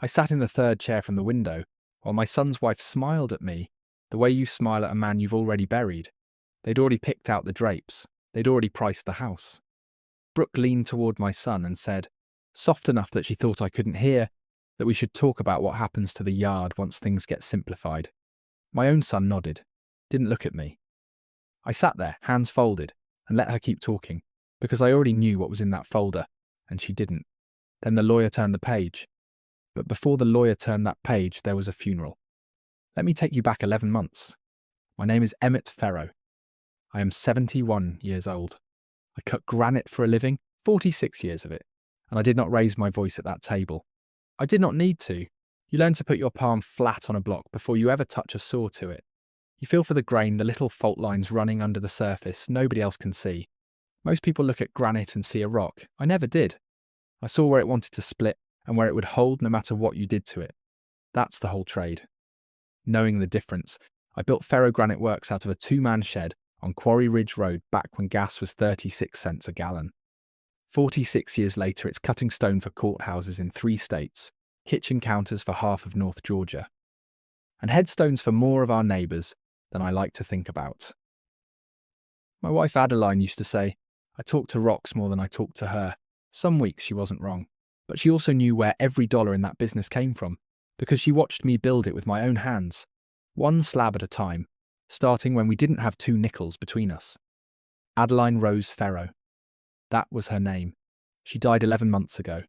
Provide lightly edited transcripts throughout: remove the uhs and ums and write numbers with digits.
I sat in the third chair from the window, while my son's wife smiled at me, the way you smile at a man you've already buried. They'd already picked out the drapes. They'd already priced the house. Brooke leaned toward my son and said, soft enough that she thought I couldn't hear, that we should talk about what happens to the yard once things get simplified. My own son nodded, didn't look at me. I sat there, hands folded, and let her keep talking, because I already knew what was in that folder, and she didn't. Then the lawyer turned the page. But before the lawyer turned that page, there was a funeral. Let me take you back 11 months. My name is Emmett Ferro. I am 71 years old. I cut granite for a living, 46 years of it, and I did not raise my voice at that table. I did not need to. You learn to put your palm flat on a block before you ever touch a saw to it. You feel for the grain, the little fault lines running under the surface nobody else can see. Most people look at granite and see a rock. I never did. I saw where it wanted to split and where it would hold no matter what you did to it. That's the whole trade. Knowing the difference, I built Ferro Granite Works out of a two-man shed on Quarry Ridge Road back when gas was 36 cents a gallon. 46 years later, it's cutting stone for courthouses in 3 states, kitchen counters for half of North Georgia, and headstones for more of our neighbours than I like to think about. My wife Adeline used to say, I talk to rocks more than I talk to her. Some weeks she wasn't wrong, but she also knew where every dollar in that business came from, because she watched me build it with my own hands, one slab at a time, starting when we didn't have 2 nickels between us. Adeline Rose Ferro. That was her name. She died 11 months ago.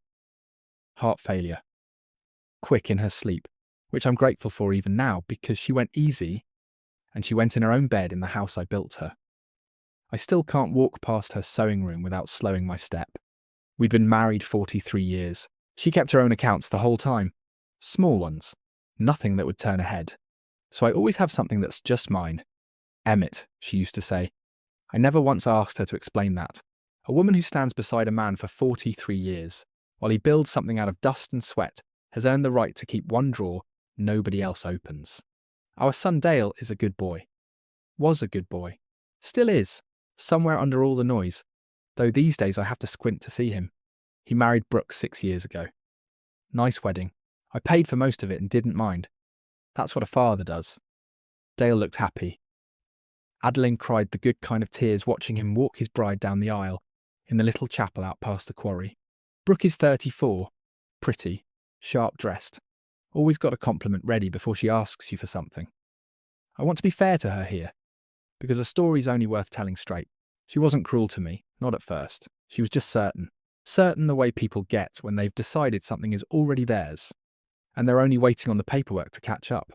Heart failure. Quick in her sleep, which I'm grateful for even now because she went easy and she went in her own bed in the house I built her. I still can't walk past her sewing room without slowing my step. We'd been married 43 years. She kept her own accounts the whole time. Small ones. Nothing that would turn a head. So I always have something that's just mine. Emmett, she used to say. I never once asked her to explain that. A woman who stands beside a man for 43 years, while he builds something out of dust and sweat, has earned the right to keep one drawer nobody else opens. Our son Dale is a good boy. Was a good boy. Still is, somewhere under all the noise, though these days I have to squint to see him. He married Brooke 6 years ago. Nice wedding. I paid for most of it and didn't mind. That's what a father does. Dale looked happy. Adeline cried the good kind of tears watching him walk his bride down the aisle in the little chapel out past the quarry. Brooke is 34, pretty, sharp-dressed, always got a compliment ready before she asks you for something. I want to be fair to her here, because a story's only worth telling straight. She wasn't cruel to me, not at first. She was just certain. Certain the way people get when they've decided something is already theirs, and they're only waiting on the paperwork to catch up.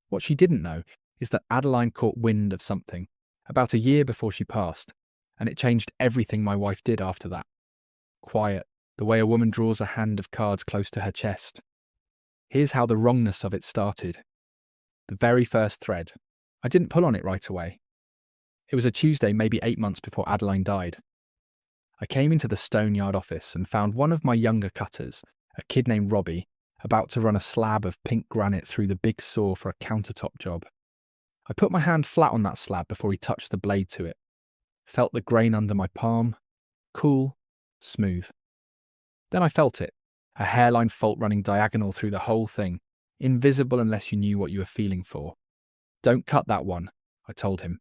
What she didn't know is that Adeline caught wind of something about a year before she passed, and it changed everything my wife did after that. Quiet, the way a woman draws a hand of cards close to her chest. Here's how the wrongness of it started. The very first thread. I didn't pull on it right away. It was a Tuesday, maybe 8 months before Adeline died. I came into the stone yard office and found one of my younger cutters, a kid named Robbie, about to run a slab of pink granite through the big saw for a countertop job. I put my hand flat on that slab before he touched the blade to it. Felt the grain under my palm. Cool, smooth. Then I felt it, a hairline fault running diagonal through the whole thing, invisible unless you knew what you were feeling for. Don't cut that one, I told him.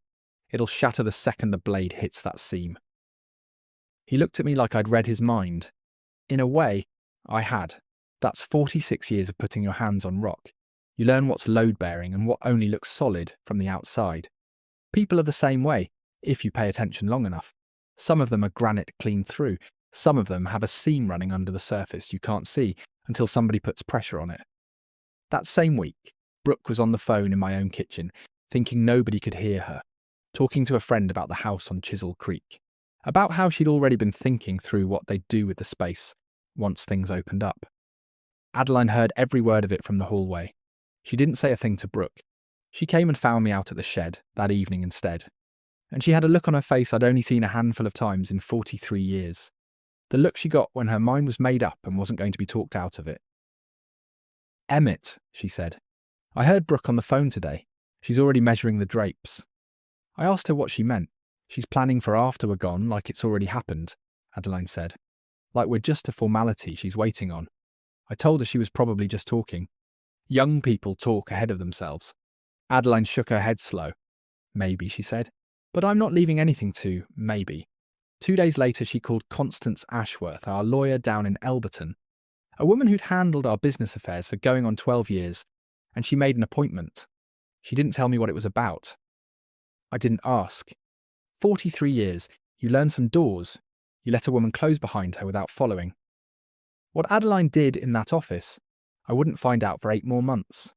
It'll shatter the second the blade hits that seam. He looked at me like I'd read his mind. In a way, I had. That's 46 years of putting your hands on rock. You learn what's load-bearing and what only looks solid from the outside. People are the same way, if you pay attention long enough. Some of them are granite clean through. Some of them have a seam running under the surface you can't see until somebody puts pressure on it. That same week, Brooke was on the phone in my own kitchen, thinking nobody could hear her, talking to a friend about the house on Chisel Creek, about how she'd already been thinking through what they'd do with the space once things opened up. Adeline heard every word of it from the hallway. She didn't say a thing to Brooke. She came and found me out at the shed that evening instead. And she had a look on her face I'd only seen a handful of times in 43 years. The look she got when her mind was made up and wasn't going to be talked out of it. Emmett, she said. I heard Brooke on the phone today. She's already measuring the drapes. I asked her what she meant. She's planning for after we're gone like it's already happened, Adeline said. Like we're just a formality she's waiting on. I told her she was probably just talking. Young people talk ahead of themselves. Adeline shook her head slow. Maybe, she said. But I'm not leaving anything to maybe. 2 days later, she called Constance Ashworth, our lawyer down in Elberton, a woman who'd handled our business affairs for going on 12 years, and she made an appointment. She didn't tell me what it was about. I didn't ask. 43 years, you learn some doors, you let a woman close behind her without following. What Adeline did in that office, I wouldn't find out for 8 more months.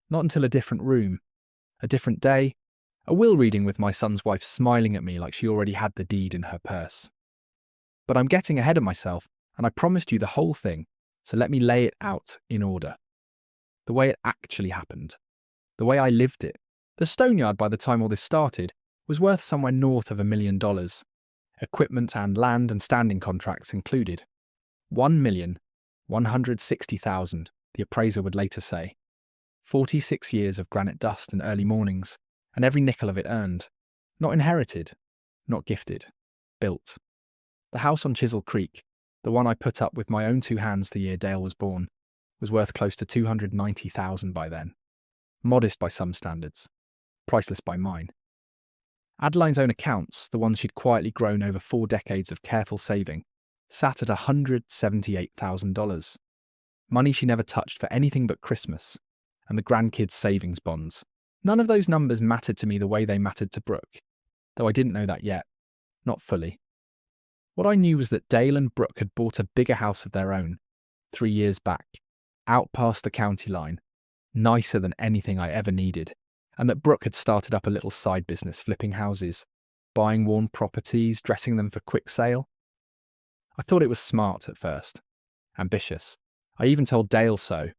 Not until a different room, a different day, a will reading with my son's wife smiling at me like she already had the deed in her purse. But I'm getting ahead of myself, and I promised you the whole thing, so let me lay it out in order. The way it actually happened. The way I lived it. The Stoneyard, by the time all this started, was worth somewhere north of $1 million. Equipment and land and standing contracts included. $1,160,000, the appraiser would later say. 46 years of granite dust and early mornings, and every nickel of it earned. Not inherited, not gifted, built. The house on Chisel Creek, the one I put up with my own 2 hands the year Dale was born, was worth close to $290,000 by then. Modest by some standards, priceless by mine. Adeline's own accounts, the ones she'd quietly grown over 4 decades of careful saving, sat at $178,000. Money she never touched for anything but Christmas, and the grandkids' savings bonds. None of those numbers mattered to me the way they mattered to Brooke, though I didn't know that yet. Not fully. What I knew was that Dale and Brooke had bought a bigger house of their own, 3 years back, out past the county line, nicer than anything I ever needed, and that Brooke had started up a little side business flipping houses, buying worn properties, dressing them for quick sale. I thought it was smart at first, ambitious. I even told Dale so.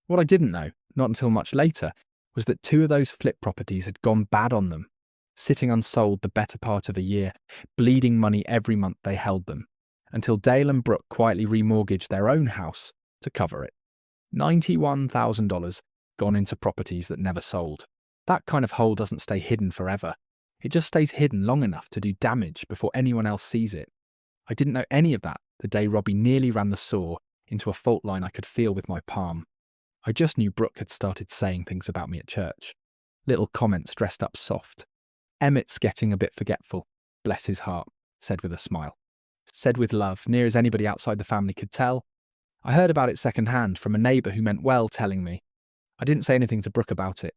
What I didn't know, not until much later, was that 2 of those flip properties had gone bad on them, sitting unsold the better part of a year, bleeding money every month they held them, until Dale and Brooke quietly remortgaged their own house to cover it. $91,000 gone into properties that never sold. That kind of hole doesn't stay hidden forever. It just stays hidden long enough to do damage before anyone else sees it. I didn't know any of that the day Robbie nearly ran the saw into a fault line I could feel with my palm. I just knew Brooke had started saying things about me at church. Little comments dressed up soft. Emmett's getting a bit forgetful, bless his heart, said with a smile. Said with love, near as anybody outside the family could tell. I heard about it secondhand from a neighbour who meant well telling me. I didn't say anything to Brooke about it.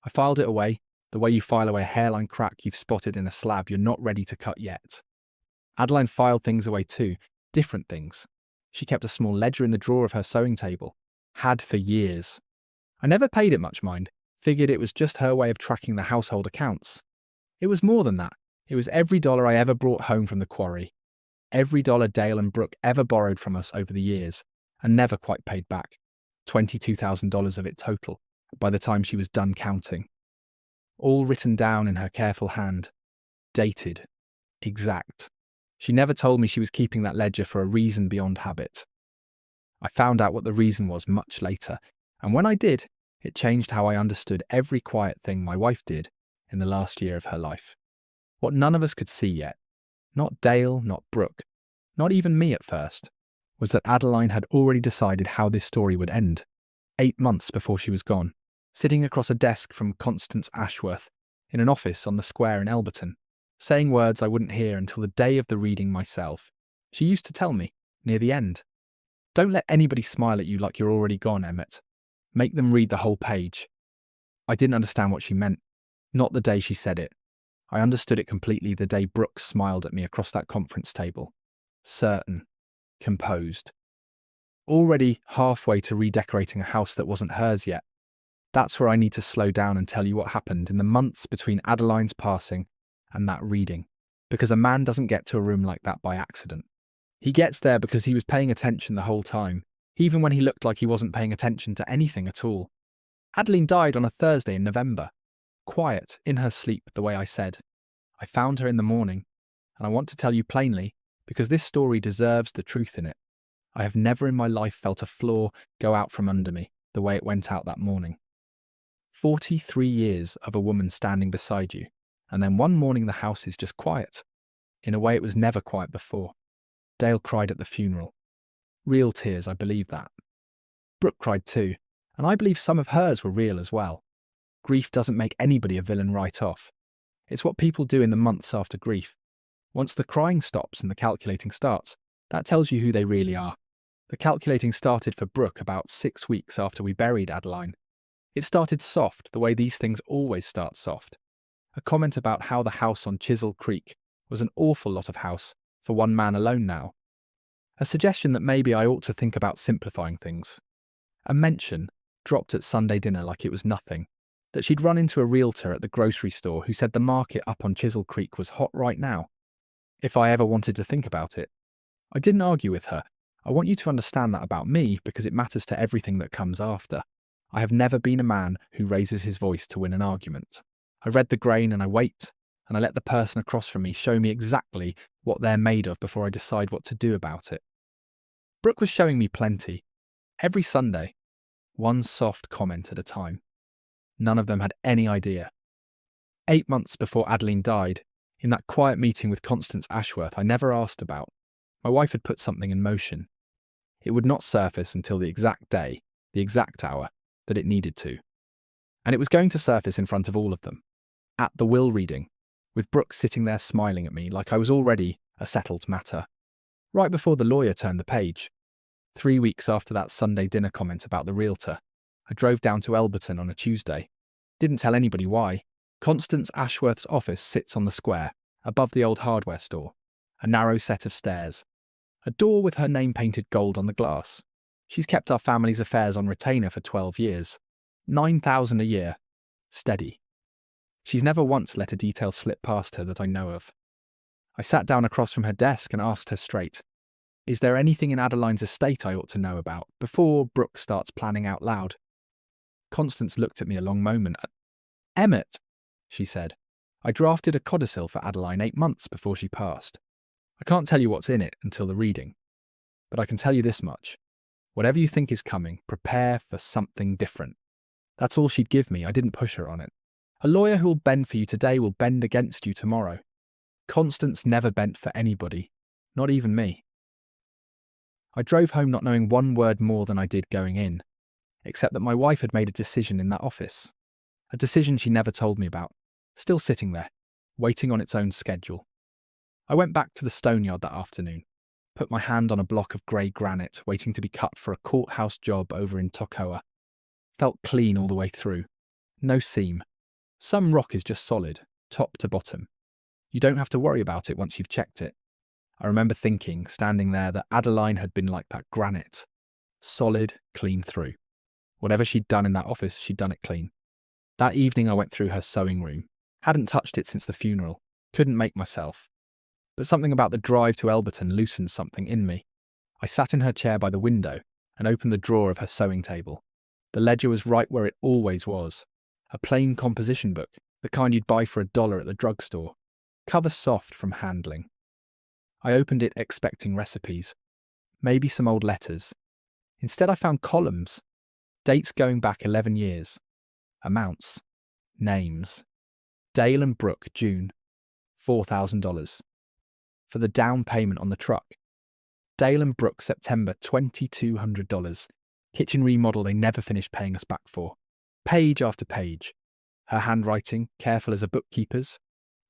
I filed it away, the way you file away a hairline crack you've spotted in a slab you're not ready to cut yet. Adeline filed things away too, different things. She kept a small ledger in the drawer of her sewing table. Had for years. I never paid it much mind, figured it was just her way of tracking the household accounts. It was more than that. It was every dollar I ever brought home from the quarry. Every dollar Dale and Brooke ever borrowed from us over the years, and never quite paid back. $22,000 of it total, by the time she was done counting. All written down in her careful hand. Dated. Exact. She never told me she was keeping that ledger for a reason beyond habit. I found out what the reason was much later, and when I did, it changed how I understood every quiet thing my wife did in the last year of her life. What none of us could see yet, not Dale, not Brooke, not even me at first, was that Adeline had already decided how this story would end, 8 months before she was gone, sitting across a desk from Constance Ashworth in an office on the square in Elberton, saying words I wouldn't hear until the day of the reading myself. She used to tell me, near the end, "Don't let anybody smile at you like you're already gone, Emmett. Make them read the whole page." I didn't understand what she meant, not the day she said it. I understood it completely the day Brooke smiled at me across that conference table. Certain. Composed. Already halfway to redecorating a house that wasn't hers yet. That's where I need to slow down and tell you what happened in the months between Adeline's passing and that reading, because a man doesn't get to a room like that by accident. He gets there because he was paying attention the whole time, even when he looked like he wasn't paying attention to anything at all. Adeline died on a Thursday in November. Quiet, in her sleep, the way I said. I found her in the morning, and I want to tell you plainly, because this story deserves the truth in it. I have never in my life felt a floor go out from under me the way it went out that morning. 43 years of a woman standing beside you, and then one morning the house is just quiet, in a way it was never quiet before. Dale cried at the funeral. Real tears, I believe that. Brooke cried too, and I believe some of hers were real as well. Grief doesn't make anybody a villain right off. It's what people do in the months after grief. Once the crying stops and the calculating starts, that tells you who they really are. The calculating started for Brooke about 6 weeks after we buried Adeline. It started soft, the way these things always start soft. A comment about how the house on Chisel Creek was an awful lot of house for one man alone now. A suggestion that maybe I ought to think about simplifying things. A mention, dropped at Sunday dinner like it was nothing, that she'd run into a realtor at the grocery store who said the market up on Chisel Creek was hot right now. If I ever wanted to think about it. I didn't argue with her. I want you to understand that about me because it matters to everything that comes after. I have never been a man who raises his voice to win an argument. I read the grain and I wait, and I let the person across from me show me exactly what they're made of before I decide what to do about it. Brooke was showing me plenty. Every Sunday, one soft comment at a time. None of them had any idea. 8 months before Adeline died, in that quiet meeting with Constance Ashworth I never asked about, my wife had put something in motion. It would not surface until the exact day, the exact hour, that it needed to. And it was going to surface in front of all of them. At the will reading, with Brooke sitting there smiling at me like I was already a settled matter. Right before the lawyer turned the page. 3 weeks after that Sunday dinner comment about the realtor, I drove down to Elberton on a Tuesday. Didn't tell anybody why. Constance Ashworth's office sits on the square, above the old hardware store. A narrow set of stairs. A door with her name painted gold on the glass. She's kept our family's affairs on retainer for 12 years. $9,000 a year. Steady. She's never once let a detail slip past her that I know of. I sat down across from her desk and asked her straight, is there anything in Adeline's estate I ought to know about before Brooke starts planning out loud? Constance looked at me a long moment. Emmett, she said, I drafted a codicil for Adeline 8 months before she passed. I can't tell you what's in it until the reading. But I can tell you this much. Whatever you think is coming, prepare for something different. That's all she'd give me. I didn't push her on it. A lawyer who'll bend for you today will bend against you tomorrow. Constance never bent for anybody, not even me. I drove home not knowing one word more than I did going in, except that my wife had made a decision in that office. A decision she never told me about, still sitting there, waiting on its own schedule. I went back to the Stoneyard that afternoon, put my hand on a block of grey granite waiting to be cut for a courthouse job over in Toccoa. Felt clean all the way through. No seam. Some rock is just solid, top to bottom. You don't have to worry about it once you've checked it. I remember thinking, standing there, that Adeline had been like that granite. Solid, clean through. Whatever she'd done in that office, she'd done it clean. That evening I went through her sewing room. Hadn't touched it since the funeral. Couldn't make myself. But something about the drive to Elberton loosened something in me. I sat in her chair by the window and opened the drawer of her sewing table. The ledger was right where it always was. A plain composition book, the kind you'd buy for $1 at the drugstore. Cover soft from handling. I opened it expecting recipes. Maybe some old letters. Instead I found columns. Dates going back 11 years. Amounts. Names. Dale and Brooke, June. $4,000. For the down payment on the truck. Dale and Brooke, September, $2,200. Kitchen remodel they never finished paying us back for. Page after page. Her handwriting, careful as a bookkeeper's.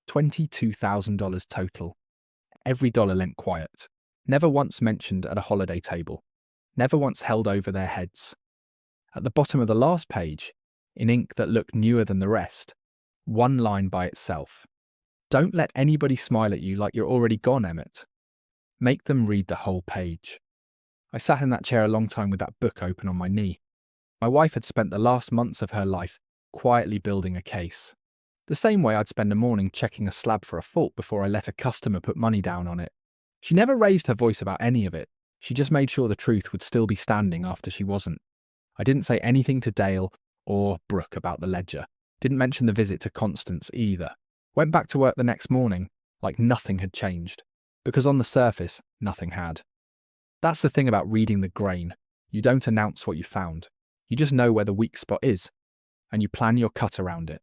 $22,000 total. Every dollar lent quiet. Never once mentioned at a holiday table. Never once held over their heads. At the bottom of the last page, in ink that looked newer than the rest, one line by itself. Don't let anybody smile at you like you're already gone, Emmett. Make them read the whole page. I sat in that chair a long time with that book open on my knee. My wife had spent the last months of her life quietly building a case. The same way I'd spend a morning checking a slab for a fault before I let a customer put money down on it. She never raised her voice about any of it. She just made sure the truth would still be standing after she wasn't. I didn't say anything to Dale or Brooke about the ledger. Didn't mention the visit to Constance either. Went back to work the next morning like nothing had changed. Because on the surface, nothing had. That's the thing about reading the grain. You don't announce what you found. You just know where the weak spot is, and you plan your cut around it.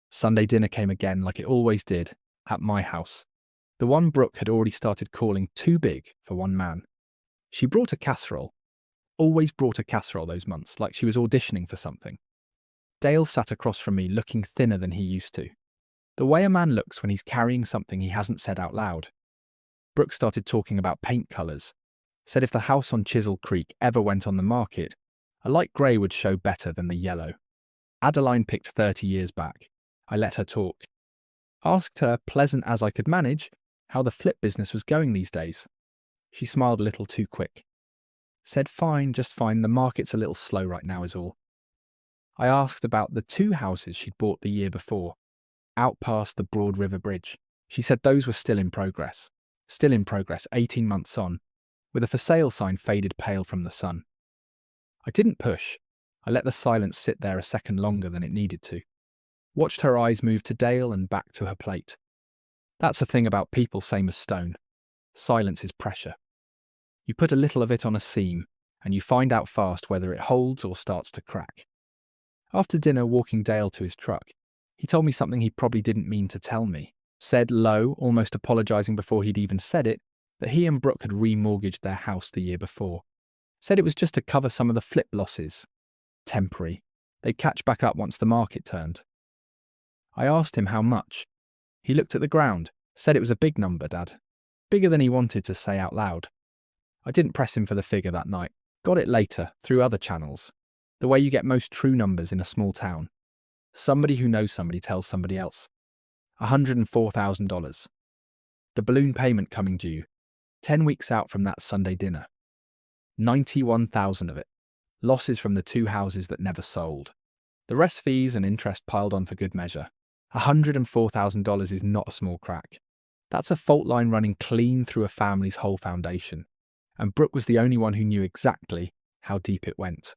Sunday dinner came again like it always did, at my house. The one Brooke had already started calling too big for one man. She brought a casserole. Always brought a casserole those months, like she was auditioning for something. Dale sat across from me, looking thinner than he used to. The way a man looks when he's carrying something he hasn't said out loud. Brooke started talking about paint colours. Said if the house on Chisel Creek ever went on the market, a light grey would show better than the yellow. Adeline picked 30 years back. I let her talk. Asked her, pleasant as I could manage, how the flip business was going these days. She smiled a little too quick. Said fine, just fine, the market's a little slow right now is all. I asked about the 2 houses she'd bought the year before, out past the Broad River Bridge. She said those were still in progress. Still in progress 18 months on, with a for sale sign faded pale from the sun. I didn't push. I let the silence sit there a second longer than it needed to. Watched her eyes move to Dale and back to her plate. That's the thing about people same as stone. Silence is pressure. You put a little of it on a seam, and you find out fast whether it holds or starts to crack. After dinner, walking Dale to his truck, he told me something he probably didn't mean to tell me. Said low, almost apologising before he'd even said it, that he and Brooke had remortgaged their house the year before. Said it was just to cover some of the flip losses. Temporary. They'd catch back up once the market turned. I asked him how much. He looked at the ground, said it was a big number, Dad. Bigger than he wanted to say out loud. I didn't press him for the figure that night. Got it later, through other channels. The way you get most true numbers in a small town. Somebody who knows somebody tells somebody else. $104,000. The balloon payment coming due, 10 weeks out from that Sunday dinner. 91,000 of it. Losses from the 2 houses that never sold. The rest fees and interest piled on for good measure. $104,000 is not a small crack. That's a fault line running clean through a family's whole foundation. And Brooke was the only one who knew exactly how deep it went.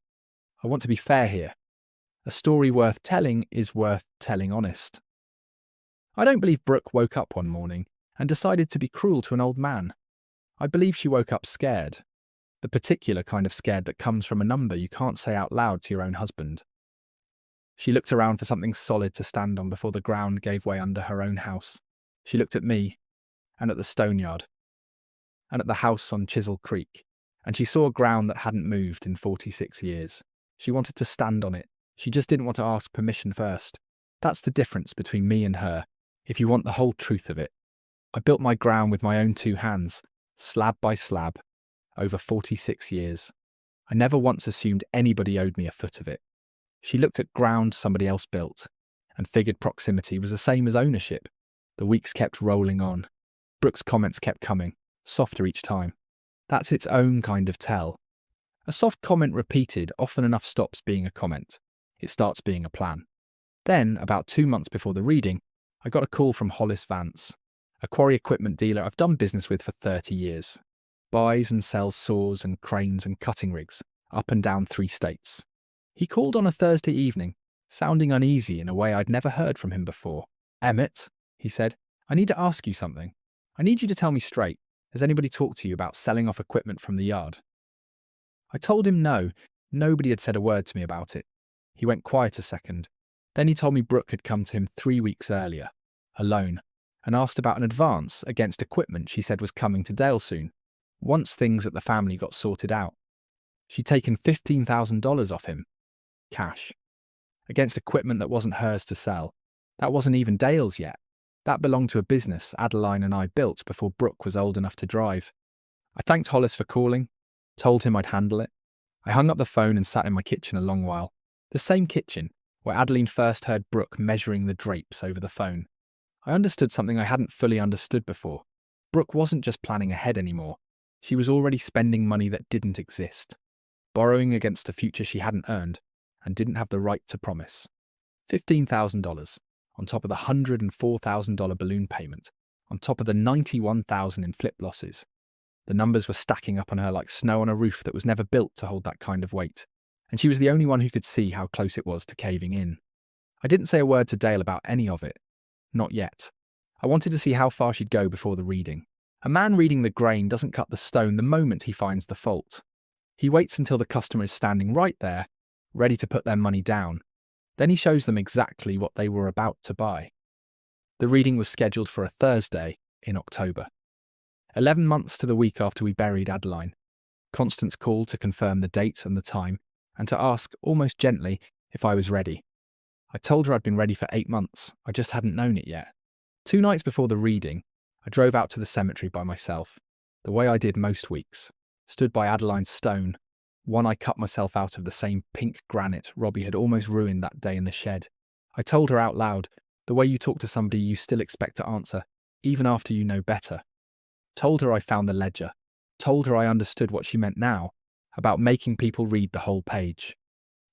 I want to be fair here. A story worth telling is worth telling honest. I don't believe Brooke woke up one morning and decided to be cruel to an old man. I believe she woke up scared. The particular kind of scared that comes from a number you can't say out loud to your own husband. She looked around for something solid to stand on before the ground gave way under her own house. She looked at me, and at the stoneyard, and at the house on Chisel Creek, and she saw ground that hadn't moved in 46 years. She wanted to stand on it. She just didn't want to ask permission first. That's the difference between me and her, if you want the whole truth of it. I built my ground with my own 2 hands, slab by slab, over 46 years. I never once assumed anybody owed me a foot of it. She looked at ground somebody else built, and figured proximity was the same as ownership. The weeks kept rolling on. Brooke's comments kept coming, softer each time. That's its own kind of tell. A soft comment repeated often enough stops being a comment. It starts being a plan. Then, about 2 months before the reading, I got a call from Hollis Vance, a quarry equipment dealer I've done business with for 30 years. Buys and sells saws and cranes and cutting rigs, up and down 3 states. He called on a Thursday evening, sounding uneasy in a way I'd never heard from him before. Emmett, he said, I need to ask you something. I need you to tell me straight. Has anybody talked to you about selling off equipment from the yard? I told him no. Nobody had said a word to me about it. He went quiet a second. Then he told me Brooke had come to him 3 weeks earlier, alone, and asked about an advance against equipment she said was coming to Dale soon, once things at the family got sorted out. She'd taken $15,000 off him. Cash. Against equipment that wasn't hers to sell. That wasn't even Dale's yet. That belonged to a business Adeline and I built before Brooke was old enough to drive. I thanked Hollis for calling, told him I'd handle it. I hung up the phone and sat in my kitchen a long while. The same kitchen where Adeline first heard Brooke measuring the drapes over the phone. I understood something I hadn't fully understood before. Brooke wasn't just planning ahead anymore. She was already spending money that didn't exist. Borrowing against a future she hadn't earned and didn't have the right to promise. $15,000 on top of the $104,000 balloon payment, on top of the $91,000 in flip losses. The numbers were stacking up on her like snow on a roof that was never built to hold that kind of weight, and she was the only one who could see how close it was to caving in. I didn't say a word to Dale about any of it. Not yet. I wanted to see how far she'd go before the reading. A man reading the grain doesn't cut the stone the moment he finds the fault. He waits until the customer is standing right there, ready to put their money down. Then he shows them exactly what they were about to buy. The reading was scheduled for a Thursday in October. 11 months to the week after we buried Adeline. Constance called to confirm the date and the time, and to ask, almost gently, if I was ready. I told her I'd been ready for 8 months, I just hadn't known it yet. 2 nights before the reading, I drove out to the cemetery by myself, the way I did most weeks, stood by Adeline's stone, one I cut myself out of the same pink granite Robbie had almost ruined that day in the shed. I told her out loud, the way you talk to somebody you still expect to answer, even after you know better. Told her I found the ledger. Told her I understood what she meant now, about making people read the whole page.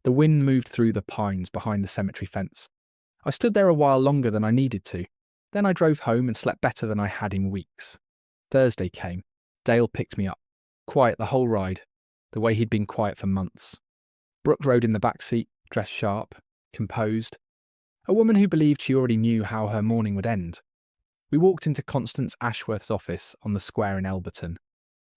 The wind moved through the pines behind the cemetery fence. I stood there a while longer than I needed to. Then I drove home and slept better than I had in weeks. Thursday came. Dale picked me up. Quiet the whole ride, the way he'd been quiet for months. Brooke rode in the back seat, dressed sharp, composed. A woman who believed she already knew how her morning would end. We walked into Constance Ashworth's office on the square in Elberton.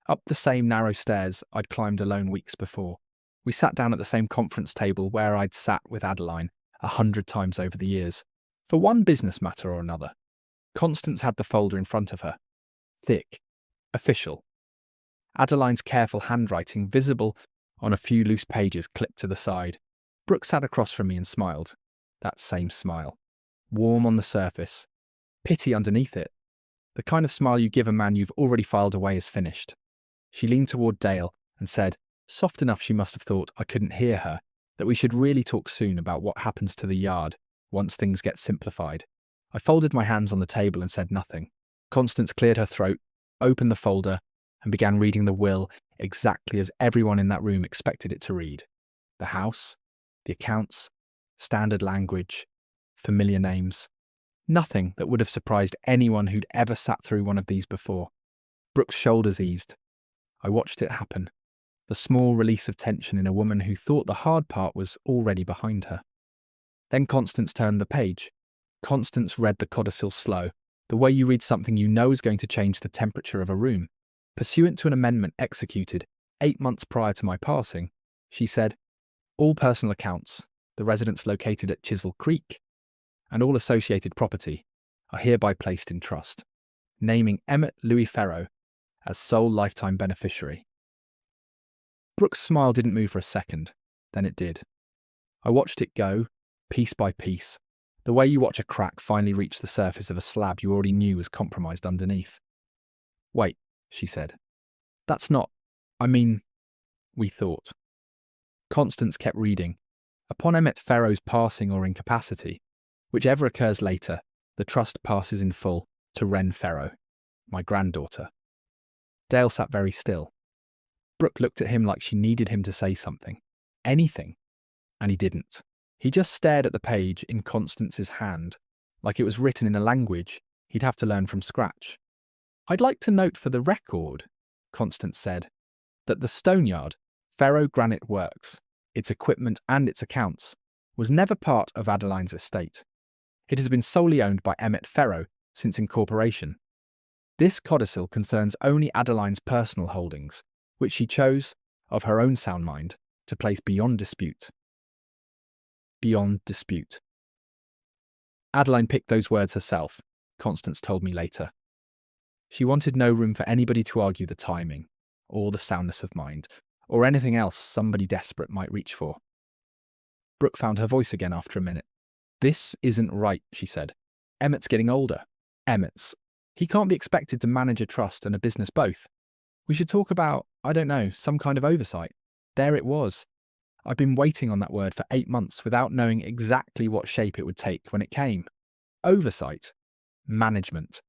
Up the same narrow stairs I'd climbed alone weeks before. We sat down at the same conference table where I'd sat with Adeline 100 times over the years, for one business matter or another. Constance had the folder in front of her. Thick. Official. Adeline's careful handwriting visible on a few loose pages clipped to the side. Brooke sat across from me and smiled. That same smile. Warm on the surface. Pity underneath it. The kind of smile you give a man you've already filed away as finished. She leaned toward Dale and said, soft enough she must have thought I couldn't hear her, that we should really talk soon about what happens to the yard once things get simplified. I folded my hands on the table and said nothing. Constance cleared her throat, opened the folder, and began reading the will exactly as everyone in that room expected it to read. The house, the accounts, standard language, familiar names. Nothing that would have surprised anyone who'd ever sat through one of these before. Brooke's shoulders eased. I watched it happen. The small release of tension in a woman who thought the hard part was already behind her. Then Constance turned the page. Constance read the codicil slow, the way you read something you know is going to change the temperature of a room. Pursuant to an amendment executed 8 months prior to my passing, she said, all personal accounts, the residence located at Chisel Creek, and all associated property are hereby placed in trust, naming Emmett Louis Ferro as sole lifetime beneficiary. Brooke's smile didn't move for a second, then it did. I watched it go, piece by piece, the way you watch a crack finally reach the surface of a slab you already knew was compromised underneath. Wait, she said. That's not, we thought. Constance kept reading. Upon Emmett Ferro's passing or incapacity, whichever occurs later, the trust passes in full to Wren Ferro, my granddaughter. Dale sat very still. Brooke looked at him like she needed him to say something. Anything. And he didn't. He just stared at the page in Constance's hand, like it was written in a language he'd have to learn from scratch. I'd like to note for the record, Constance said, that the Stoneyard, Ferro Granite Works, its equipment and its accounts, was never part of Adeline's estate. It has been solely owned by Emmett Ferro since incorporation. This codicil concerns only Adeline's personal holdings, which she chose, of her own sound mind, to place beyond dispute. Beyond dispute. Adeline picked those words herself, Constance told me later. She wanted no room for anybody to argue the timing, or the soundness of mind, or anything else somebody desperate might reach for. Brooke found her voice again after a minute. This isn't right, she said. Emmett's getting older. He can't be expected to manage a trust and a business both. We should talk about, some kind of oversight. There it was. I'd been waiting on that word for 8 months without knowing exactly what shape it would take when it came. Oversight. Management.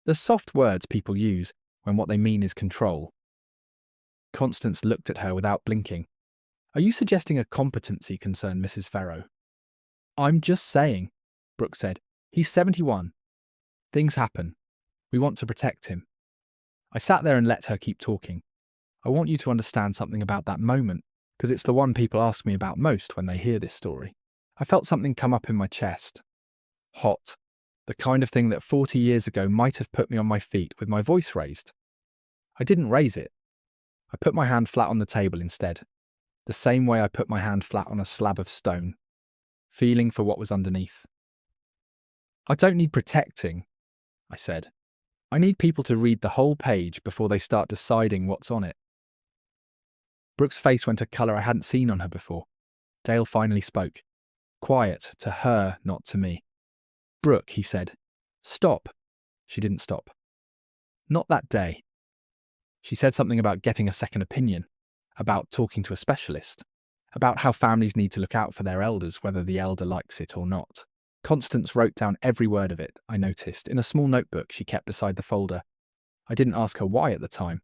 The soft words people use when what they mean is control. Constance looked at her without blinking. Are you suggesting a competency concern, Mrs. Ferro? I'm just saying, Brooke said. He's 71. Things happen. We want to protect him. I sat there and let her keep talking. I want you to understand something about that moment, because it's the one people ask me about most when they hear this story. I felt something come up in my chest. Hot. The kind of thing that 40 years ago might have put me on my feet with my voice raised. I didn't raise it. I put my hand flat on the table instead, the same way I put my hand flat on a slab of stone, feeling for what was underneath. I don't need protecting, I said. I need people to read the whole page before they start deciding what's on it. Brooke's face went a colour I hadn't seen on her before. Dale finally spoke. Quiet, to her, not to me. "Brooke," he said. "Stop." She didn't stop. Not that day. She said something about getting a second opinion, about talking to a specialist, about how families need to look out for their elders whether the elder likes it or not. Constance wrote down every word of it, I noticed, in a small notebook she kept beside the folder. I didn't ask her why at the time.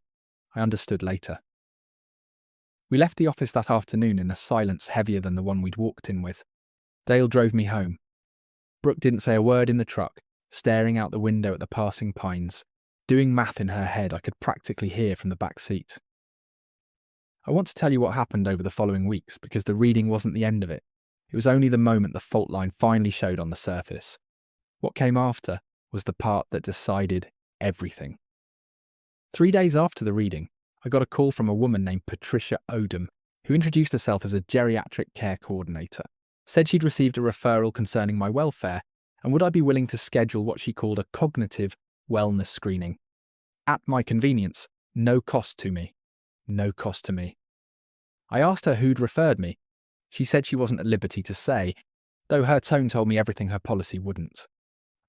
I understood later. We left the office that afternoon in a silence heavier than the one we'd walked in with. Dale drove me home. Brooke didn't say a word in the truck, staring out the window at the passing pines, doing math in her head I could practically hear from the back seat. I want to tell you what happened over the following weeks because the reading wasn't the end of it. It was only the moment the fault line finally showed on the surface. What came after was the part that decided everything. 3 days after the reading, I got a call from a woman named Patricia Odom, who introduced herself as a geriatric care coordinator, said she'd received a referral concerning my welfare, and would I be willing to schedule what she called a cognitive wellness screening. At my convenience, no cost to me. No cost to me. I asked her who'd referred me. She said she wasn't at liberty to say, though her tone told me everything her policy wouldn't.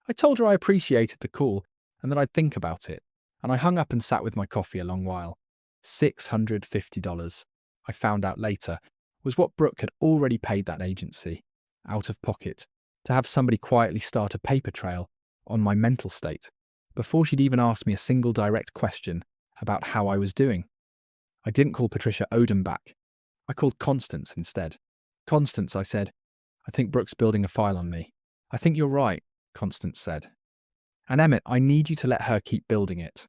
I told her I appreciated the call and that I'd think about it, and I hung up and sat with my coffee a long while. $650, I found out later, was what Brooke had already paid that agency, out of pocket, to have somebody quietly start a paper trail on my mental state, before she'd even asked me a single direct question about how I was doing. I didn't call Patricia Odom back. I called Constance instead. "Constance," I said, "I think Brooke's building a file on me." "I think you're right," Constance said. "And Emmett, I need you to let her keep building it.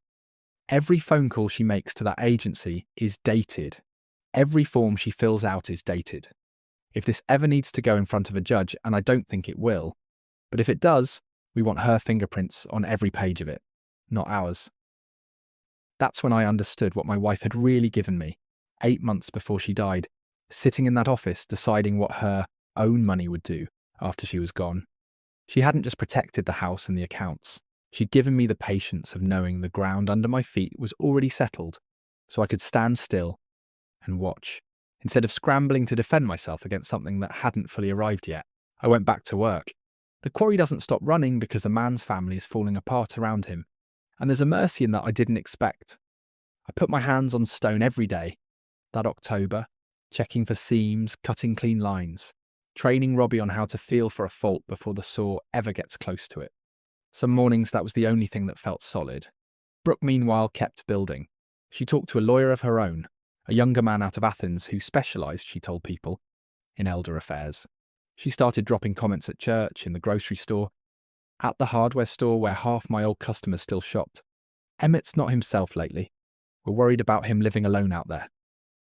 Every phone call she makes to that agency is dated. Every form she fills out is dated. If this ever needs to go in front of a judge, and I don't think it will, but if it does, we want her fingerprints on every page of it, not ours." That's when I understood what my wife had really given me, 8 months before she died, sitting in that office deciding what her own money would do after she was gone. She hadn't just protected the house and the accounts. She'd given me the patience of knowing the ground under my feet was already settled, so I could stand still and watch. Instead of scrambling to defend myself against something that hadn't fully arrived yet, I went back to work. The quarry doesn't stop running because the man's family is falling apart around him, and there's a mercy in that I didn't expect. I put my hands on stone every day. That October, checking for seams, cutting clean lines, training Robbie on how to feel for a fault before the saw ever gets close to it. Some mornings that was the only thing that felt solid. Brooke, meanwhile, kept building. She talked to a lawyer of her own, a younger man out of Athens who specialised, she told people, in elder affairs. She started dropping comments at church, in the grocery store, at the hardware store where half my old customers still shopped. "Emmett's not himself lately. We're worried about him living alone out there.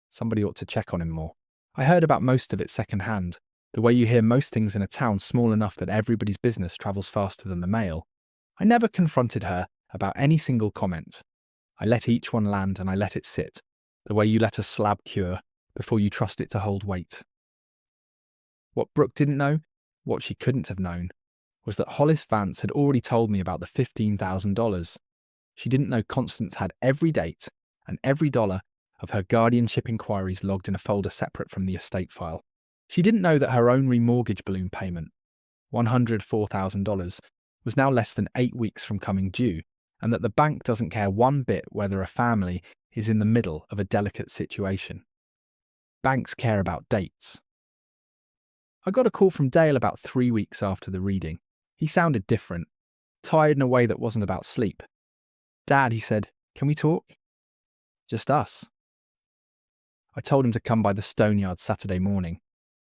Somebody ought to check on him more." I heard about most of it secondhand, the way you hear most things in a town small enough that everybody's business travels faster than the mail. I never confronted her about any single comment. I let each one land and I let it sit, the way you let a slab cure before you trust it to hold weight. What Brooke didn't know, what she couldn't have known, was that Hollis Vance had already told me about the $15,000. She didn't know Constance had every date and every dollar of her guardianship inquiries logged in a folder separate from the estate file. She didn't know that her own remortgage balloon payment, $104,000, was now less than 8 weeks from coming due, and that the bank doesn't care one bit whether a family is in the middle of a delicate situation. Banks care about dates. I got a call from Dale about 3 weeks after the reading. He sounded different, tired in a way that wasn't about sleep. "Dad," he said, "can we talk?" "Just us." I told him to come by the Stoneyard Saturday morning,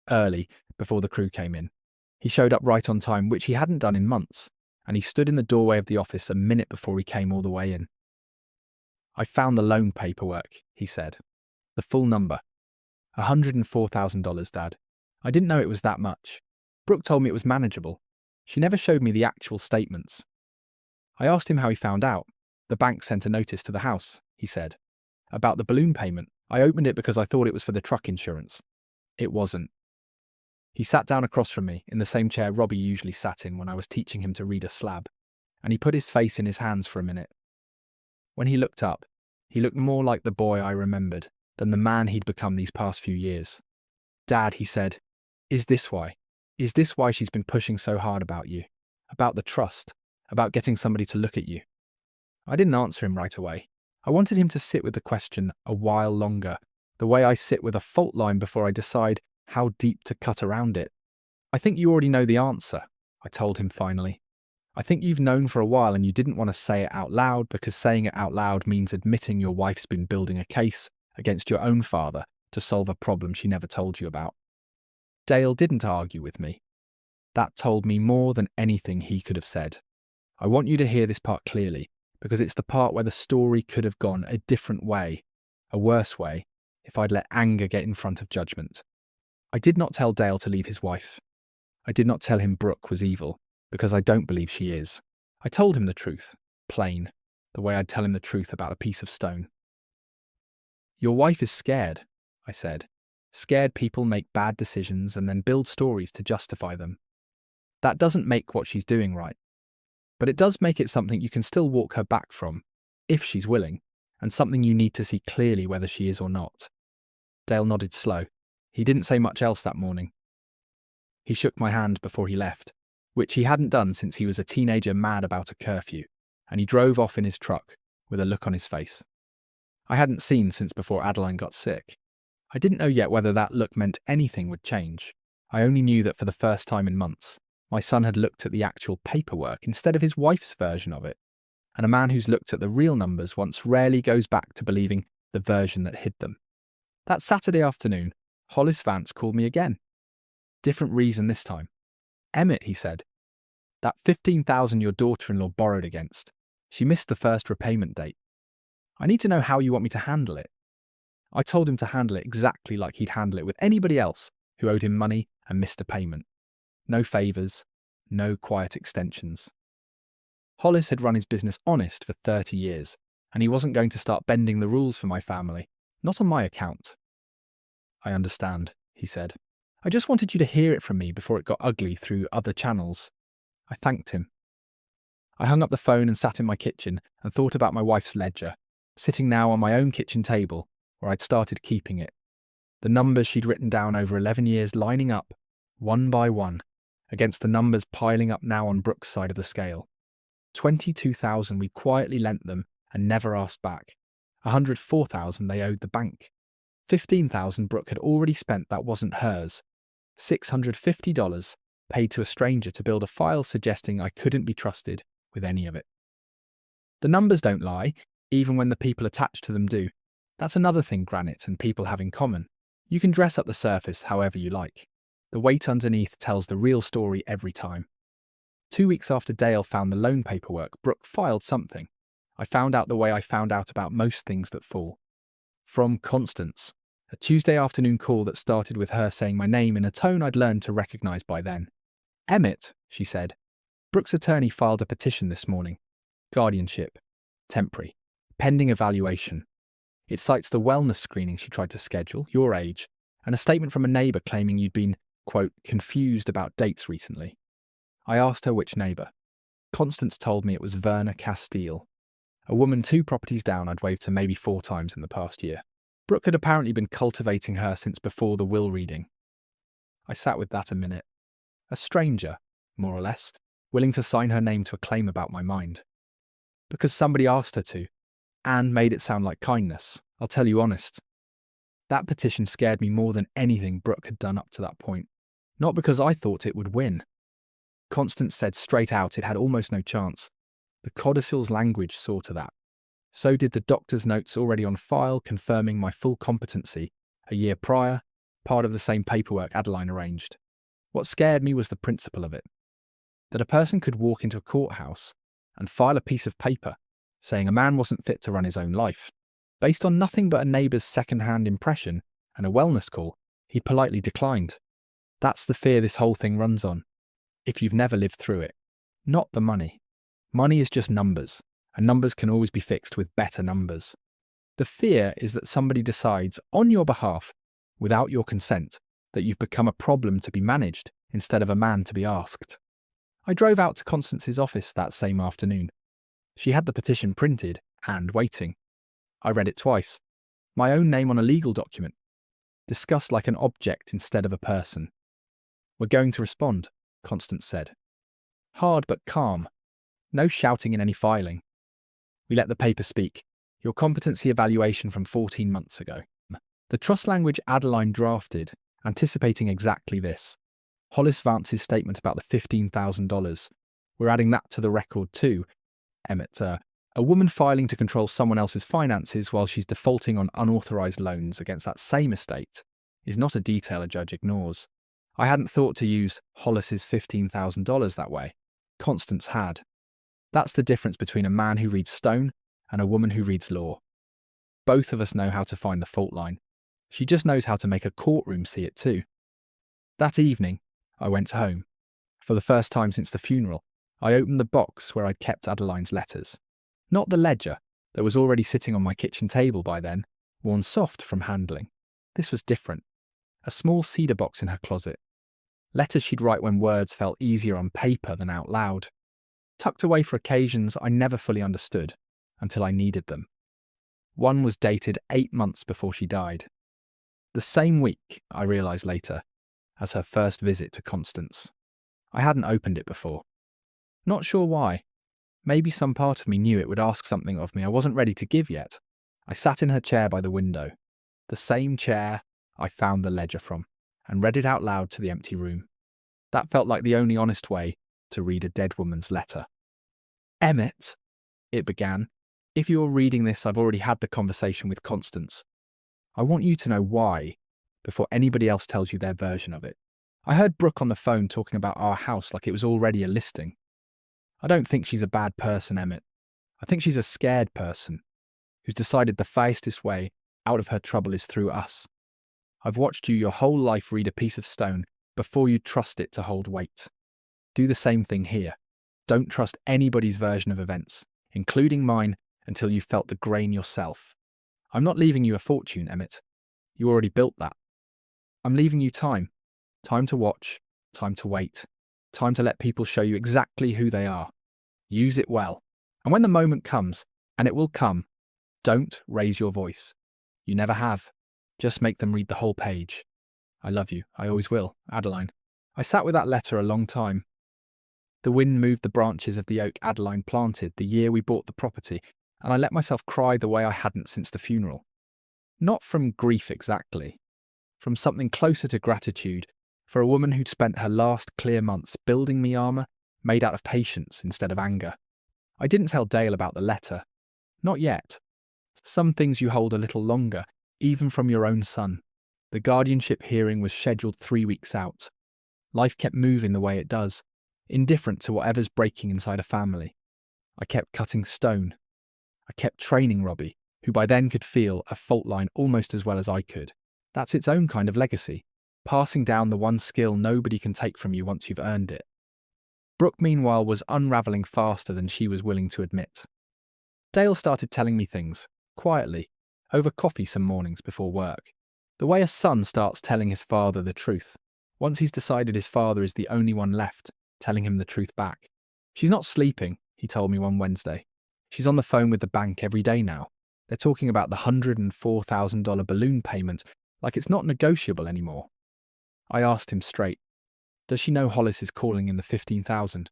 early, before the crew came in. He showed up right on time, which he hadn't done in months, and he stood in the doorway of the office a minute before he came all the way in. "I found the loan paperwork," he said. "The full number. $104,000, Dad. I didn't know it was that much. Brooke told me it was manageable. She never showed me the actual statements." I asked him how he found out. "The bank sent a notice to the house," he said. "About the balloon payment. I opened it because I thought it was for the truck insurance. It wasn't." He sat down across from me, in the same chair Robbie usually sat in when I was teaching him to read a slab, and he put his face in his hands for a minute. When he looked up, he looked more like the boy I remembered, than the man he'd become these past few years. "Dad," he said, "is this why? Is this why she's been pushing so hard about you? About the trust? About getting somebody to look at you?" I didn't answer him right away. I wanted him to sit with the question a while longer, the way I sit with a fault line before I decide how deep to cut around it. "I think you already know the answer," I told him finally. "I think you've known for a while and you didn't want to say it out loud because saying it out loud means admitting your wife's been building a case against your own father to solve a problem she never told you about." Dale didn't argue with me. That told me more than anything he could have said. I want you to hear this part clearly, because it's the part where the story could have gone a different way, a worse way, if I'd let anger get in front of judgment. I did not tell Dale to leave his wife. I did not tell him Brooke was evil, because I don't believe she is. I told him the truth, plain, the way I'd tell him the truth about a piece of stone. "Your wife is scared," I said. "Scared people make bad decisions and then build stories to justify them. That doesn't make what she's doing right. But it does make it something you can still walk her back from, if she's willing, and something you need to see clearly whether she is or not." Dale nodded slow. He didn't say much else that morning. He shook my hand before he left, which he hadn't done since he was a teenager mad about a curfew, and he drove off in his truck with a look on his face I hadn't seen since before Adeline got sick. I didn't know yet whether that look meant anything would change. I only knew that for the first time in months, my son had looked at the actual paperwork instead of his wife's version of it, and a man who's looked at the real numbers once rarely goes back to believing the version that hid them. That Saturday afternoon, Hollis Vance called me again. Different reason this time. "Emmett," he said, "that $15,000 your daughter-in-law borrowed against, she missed the first repayment date. I need to know how you want me to handle it." I told him to handle it exactly like he'd handle it with anybody else who owed him money and missed a payment. No favours, no quiet extensions. Hollis had run his business honest for 30 years, and he wasn't going to start bending the rules for my family, not on my account. "I understand," he said. "I just wanted you to hear it from me before it got ugly through other channels." I thanked him. I hung up the phone and sat in my kitchen and thought about my wife's ledger, sitting now on my own kitchen table where I'd started keeping it. The numbers she'd written down over 11 years lining up, one by one, against the numbers piling up now on Brooke's side of the scale. 22,000 we quietly lent them and never asked back. 104,000 they owed the bank. 15,000 Brooke had already spent that wasn't hers. $650 paid to a stranger to build a file suggesting I couldn't be trusted with any of it. The numbers don't lie, even when the people attached to them do. That's another thing Granite and people have in common. You can dress up the surface however you like. The weight underneath tells the real story every time. 2 weeks after Dale found the loan paperwork, Brooke filed something. I found out the way I found out about most things that fall. From Constance, a Tuesday afternoon call that started with her saying my name in a tone I'd learned to recognise by then. "Emmett," she said, "Brooke's attorney filed a petition this morning. Guardianship. Temporary. Pending evaluation. It cites the wellness screening she tried to schedule, your age, and a statement from a neighbour claiming you'd been, quote, confused about dates recently." I asked her which neighbour. Constance told me it was Verna Castile, a woman 2 properties down I'd waved to maybe 4 times in the past year. Brooke had apparently been cultivating her since before the will reading. I sat with that a minute. A stranger, more or less, willing to sign her name to a claim about my mind. Because somebody asked her to, and made it sound like kindness, I'll tell you honest. That petition scared me more than anything Brooke had done up to that point. Not because I thought it would win. Constance said straight out it had almost no chance. The codicil's language saw to that. So did the doctor's notes already on file confirming my full competency, a year prior, part of the same paperwork Adeline arranged. What scared me was the principle of it. That a person could walk into a courthouse and file a piece of paper saying a man wasn't fit to run his own life, based on nothing but a neighbour's second-hand impression and a wellness call he'd politely declined. That's the fear this whole thing runs on, if you've never lived through it. Not the money. Money is just numbers, and numbers can always be fixed with better numbers. The fear is that somebody decides on your behalf, without your consent, that you've become a problem to be managed instead of a man to be asked. I drove out to Constance's office that same afternoon. She had the petition printed and waiting. I read it twice. My own name on a legal document. Discussed like an object instead of a person. We're going to respond, Constance said. Hard but calm. No shouting in any filing. We let the paper speak. Your competency evaluation from 14 months ago. The trust language Adeline drafted, anticipating exactly this. Hollis Vance's statement about the $15,000. We're adding that to the record too. Emmett, a woman filing to control someone else's finances while she's defaulting on unauthorized loans against that same estate is not a detail a judge ignores. I hadn't thought to use Hollis's $15,000 that way. Constance had. That's the difference between a man who reads stone and a woman who reads law. Both of us know how to find the fault line. She just knows how to make a courtroom see it too. That evening, I went home. For the first time since the funeral, I opened the box where I'd kept Adeline's letters. Not the ledger that was already sitting on my kitchen table by then, worn soft from handling. This was different. A small cedar box in her closet. Letters she'd write when words felt easier on paper than out loud. Tucked away for occasions I never fully understood, until I needed them. One was dated 8 months before she died. The same week, I realised later, as her first visit to Constance. I hadn't opened it before. Not sure why. Maybe some part of me knew it would ask something of me I wasn't ready to give yet. I sat in her chair by the window, the same chair I found the ledger from, and read it out loud to the empty room. That felt like the only honest way to read a dead woman's letter. Emmett, it began, if you're reading this, I've already had the conversation with Constance. I want you to know why, before anybody else tells you their version of it. I heard Brooke on the phone talking about our house like it was already a listing. I don't think she's a bad person, Emmett. I think she's a scared person who's decided the fastest way out of her trouble is through us. I've watched you your whole life read a piece of stone before you trust it to hold weight. Do the same thing here. Don't trust anybody's version of events, including mine, until you've felt the grain yourself. I'm not leaving you a fortune, Emmett. You already built that. I'm leaving you time. Time to watch, time to wait, time to let people show you exactly who they are. Use it well. And when the moment comes, and it will come, don't raise your voice. You never have. Just make them read the whole page. I love you. I always will, Adeline. I sat with that letter a long time. The wind moved the branches of the oak Adeline planted the year we bought the property, and I let myself cry the way I hadn't since the funeral. Not from grief exactly, from something closer to gratitude for a woman who'd spent her last clear months building me armour made out of patience instead of anger. I didn't tell Dale about the letter. Not yet. Some things you hold a little longer, even from your own son. The guardianship hearing was scheduled 3 weeks out. Life kept moving the way it does, indifferent to whatever's breaking inside a family. I kept cutting stone. I kept training Robbie, who by then could feel a fault line almost as well as I could. That's its own kind of legacy, passing down the one skill nobody can take from you once you've earned it. Brooke, meanwhile, was unravelling faster than she was willing to admit. Dale started telling me things, quietly, over coffee some mornings before work. The way a son starts telling his father the truth, once he's decided his father is the only one left, telling him the truth back. She's not sleeping, he told me one Wednesday. She's on the phone with the bank every day now. They're talking about the $104,000 balloon payment like it's not negotiable anymore. I asked him straight, does she know Hollis is calling in the $15,000?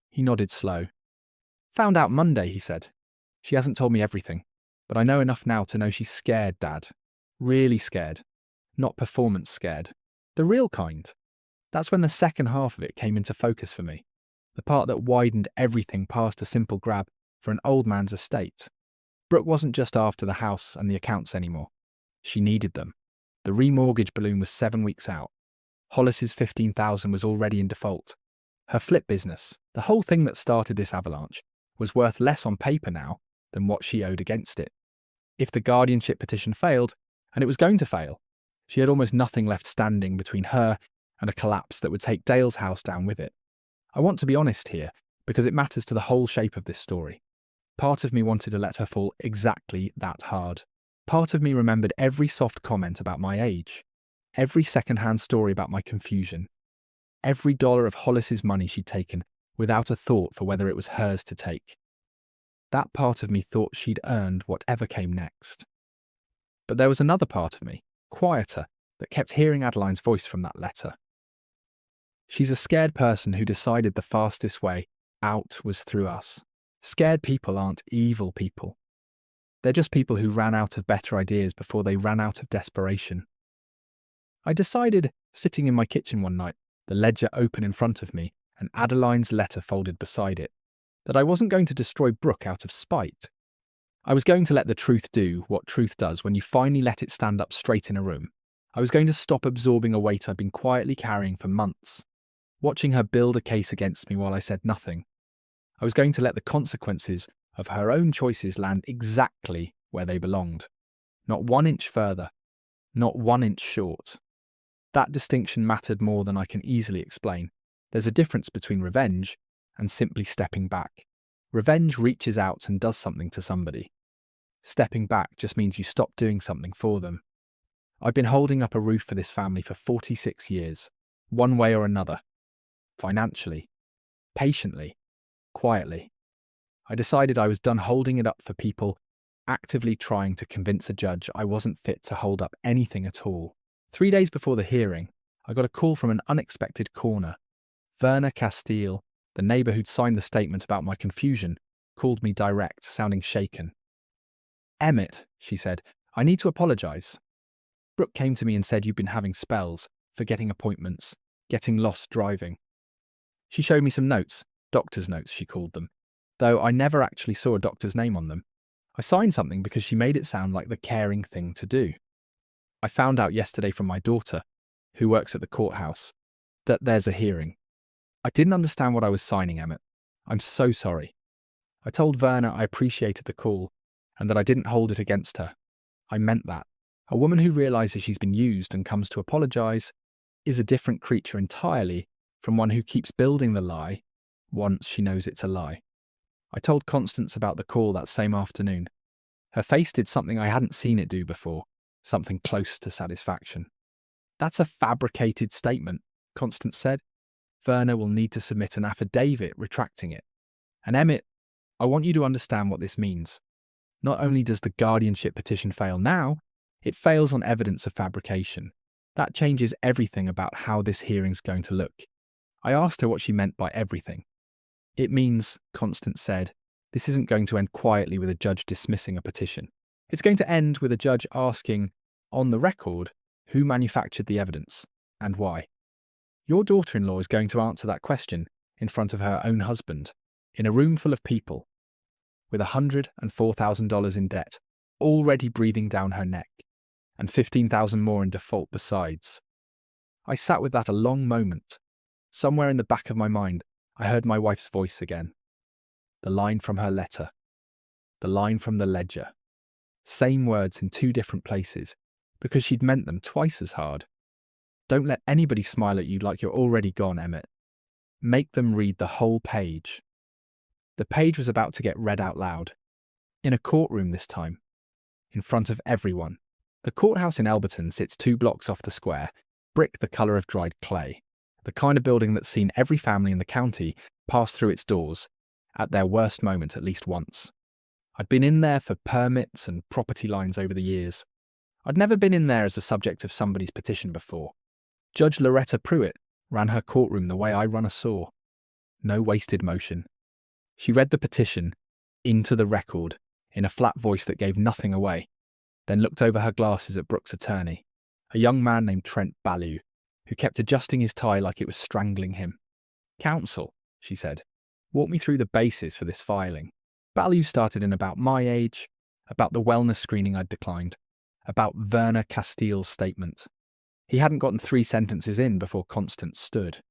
He nodded slow. Found out Monday, he said. She hasn't told me everything, but I know enough now to know she's scared, Dad. Really scared. Not performance scared. The real kind. That's when the second half of it came into focus for me. The part that widened everything past a simple grab for an old man's estate. Brooke wasn't just after the house and the accounts anymore. She needed them. The remortgage balloon was 7 weeks out. Hollis's $15,000 was already in default. Her flip business, the whole thing that started this avalanche, was worth less on paper now than what she owed against it. If the guardianship petition failed, and it was going to fail, she had almost nothing left standing between her and a collapse that would take Dale's house down with it. I want to be honest here, because it matters to the whole shape of this story. Part of me wanted to let her fall exactly that hard. Part of me remembered every soft comment about my age, every second-hand story about my confusion, every dollar of Hollis's money she'd taken without a thought for whether it was hers to take. That part of me thought she'd earned whatever came next. But there was another part of me, quieter, that kept hearing Adeline's voice from that letter. She's a scared person who decided the fastest way out was through us. Scared people aren't evil people. They're just people who ran out of better ideas before they ran out of desperation. I decided, sitting in my kitchen one night, the ledger open in front of me and Adeline's letter folded beside it, that I wasn't going to destroy Brooke out of spite. I was going to let the truth do what truth does when you finally let it stand up straight in a room. I was going to stop absorbing a weight I'd been quietly carrying for months, watching her build a case against me while I said nothing. I was going to let the consequences of her own choices land exactly where they belonged. Not 1 inch further, not 1 inch short. That distinction mattered more than I can easily explain. There's a difference between revenge and simply stepping back. Revenge reaches out and does something to somebody. Stepping back just means you stop doing something for them. I've been holding up a roof for this family for 46 years, one way or another. Financially, patiently, quietly. I decided I was done holding it up for people actively trying to convince a judge I wasn't fit to hold up anything at all. 3 days before the hearing, I got a call from an unexpected corner. Verna Castile, the neighbour who'd signed the statement about my confusion, called me direct, sounding shaken. "Emmett," she said, "I need to apologise. Brooke came to me and said you'd been having spells, forgetting appointments, getting lost driving." She showed me some notes, doctor's notes she called them, though I never actually saw a doctor's name on them. I signed something because she made it sound like the caring thing to do. I found out yesterday from my daughter, who works at the courthouse, that there's a hearing. I didn't understand what I was signing, Emmett. I'm so sorry. I told Verna I appreciated the call and that I didn't hold it against her. I meant that. A woman who realises she's been used and comes to apologise is a different creature entirely from one who keeps building the lie once she knows it's a lie. I told Constance about the call that same afternoon. Her face did something I hadn't seen it do before, something close to satisfaction. "That's a fabricated statement," Constance said. "Verna will need to submit an affidavit retracting it. And Emmett, I want you to understand what this means. Not only does the guardianship petition fail now, it fails on evidence of fabrication. That changes everything about how this hearing's going to look." I asked her what she meant by everything. "It means," Constance said, "this isn't going to end quietly with a judge dismissing a petition. It's going to end with a judge asking, on the record, who manufactured the evidence and why. Your daughter-in-law is going to answer that question in front of her own husband, in a room full of people, with $104,000 in debt, already breathing down her neck, and $15,000 more in default besides." I sat with that a long moment. Somewhere in the back of my mind, I heard my wife's voice again. The line from her letter. The line from the ledger. Same words in 2 different places, because she'd meant them twice as hard. Don't let anybody smile at you like you're already gone, Emmett. Make them read the whole page. The page was about to get read out loud. In a courtroom this time. In front of everyone. The courthouse in Elberton sits 2 blocks off the square, brick the colour of dried clay. The kind of building that's seen every family in the county pass through its doors, at their worst moment at least once. I'd been in there for permits and property lines over the years. I'd never been in there as the subject of somebody's petition before. Judge Loretta Pruitt ran her courtroom the way I run a saw. No wasted motion. She read the petition into the record in a flat voice that gave nothing away, then looked over her glasses at Brooke's attorney, a young man named Trent Ballou, who kept adjusting his tie like it was strangling him. "Counsel," she said, "walk me through the basis for this filing." Ballou started in about my age, about the wellness screening I'd declined, about Verna Castile's statement. He hadn't gotten 3 sentences in before Constance stood.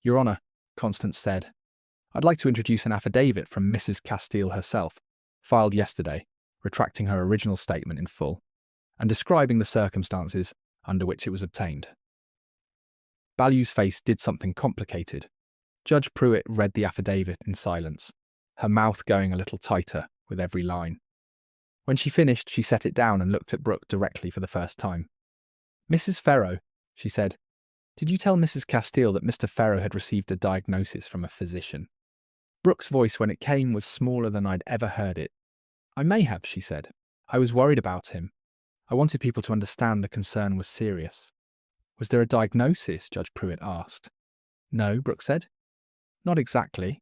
"Your Honour," Constance said, "I'd like to introduce an affidavit from Mrs. Castile herself, filed yesterday, retracting her original statement in full, and describing the circumstances under which it was obtained." Ballou's face did something complicated. Judge Pruitt read the affidavit in silence, her mouth going a little tighter with every line. When she finished, she set it down and looked at Brooke directly for the first time. "Mrs. Ferro," she said, "did you tell Mrs. Castile that Mr. Ferro had received a diagnosis from a physician?" Brooke's voice, when it came, was smaller than I'd ever heard it. "I may have," she said. "I was worried about him. I wanted people to understand the concern was serious. Was there a diagnosis? Judge Pruitt asked. No, Brooke said. Not exactly.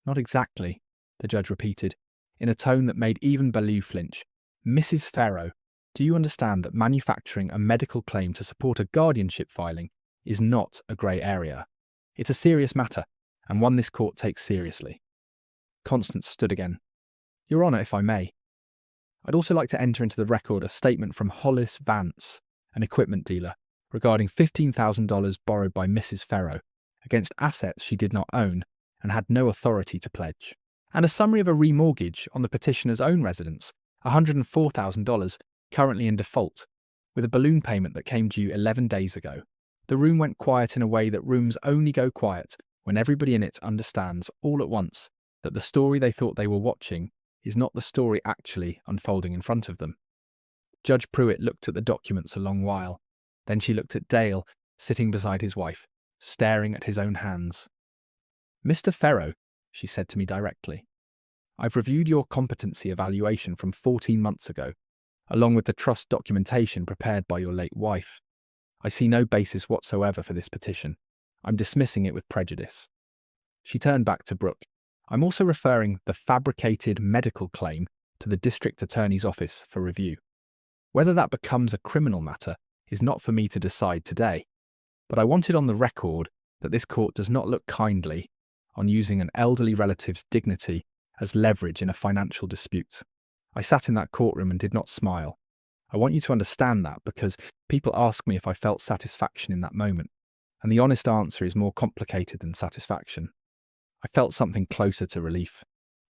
Not exactly, the judge repeated, in a tone that made even Ballou flinch. Mrs. Farrow, do you understand that manufacturing a medical claim to support a guardianship filing is not a grey area? It's a serious matter, and one this court takes seriously. Constance stood again. Your Honour, if I may. I'd also like to enter into the record a statement from Hollis Vance, an equipment dealer, regarding $15,000 borrowed by Mrs. Farrow against assets she did not own and had no authority to pledge, and a summary of a remortgage on the petitioner's own residence, $104,000, currently in default, with a balloon payment that came due 11 days ago. The room went quiet in a way that rooms only go quiet when everybody in it understands all at once that the story they thought they were watching is not the story actually unfolding in front of them. Judge Pruitt looked at the documents a long while. Then she looked at Dale, sitting beside his wife, staring at his own hands. Mr. Farrow, she said to me directly, I've reviewed your competency evaluation from 14 months ago, along with the trust documentation prepared by your late wife. I see no basis whatsoever for this petition. I'm dismissing it with prejudice. She turned back to Brooke. I'm also referring the fabricated medical claim to the district attorney's office for review. Whether that becomes a criminal matter is not for me to decide today, but I wanted on the record that this court does not look kindly on using an elderly relative's dignity as leverage in a financial dispute. I sat in that courtroom and did not smile. I want you to understand that because people ask me if I felt satisfaction in that moment, and the honest answer is more complicated than satisfaction. I felt something closer to relief.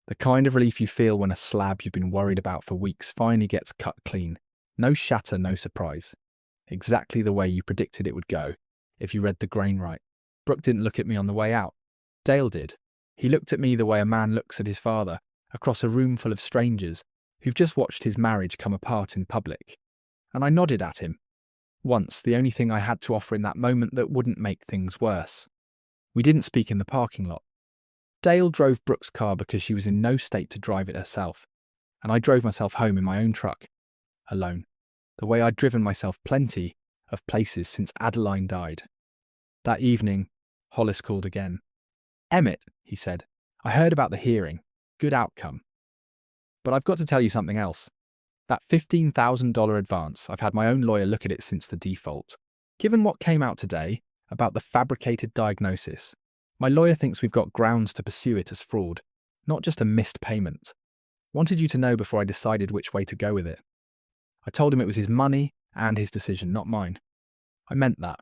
The kind of relief you feel when a slab you've been worried about for weeks finally gets cut clean. No shatter, no surprise. Exactly the way you predicted it would go, if you read the grain right. Brooke didn't look at me on the way out. Dale did. He looked at me the way a man looks at his father, across a room full of strangers who've just watched his marriage come apart in public. And I nodded at him. Once, the only thing I had to offer in that moment that wouldn't make things worse. We didn't speak in the parking lot. Dale drove Brooke's car because she was in no state to drive it herself, and I drove myself home in my own truck, alone, the way I'd driven myself plenty of places since Adeline died. That evening, Hollis called again. Emmett, he said, I heard about the hearing. Good outcome. But I've got to tell you something else. That $15,000 advance, I've had my own lawyer look at it since the default. Given what came out today about the fabricated diagnosis, my lawyer thinks we've got grounds to pursue it as fraud, not just a missed payment. Wanted you to know before I decided which way to go with it. I told him it was his money and his decision, not mine. I meant that.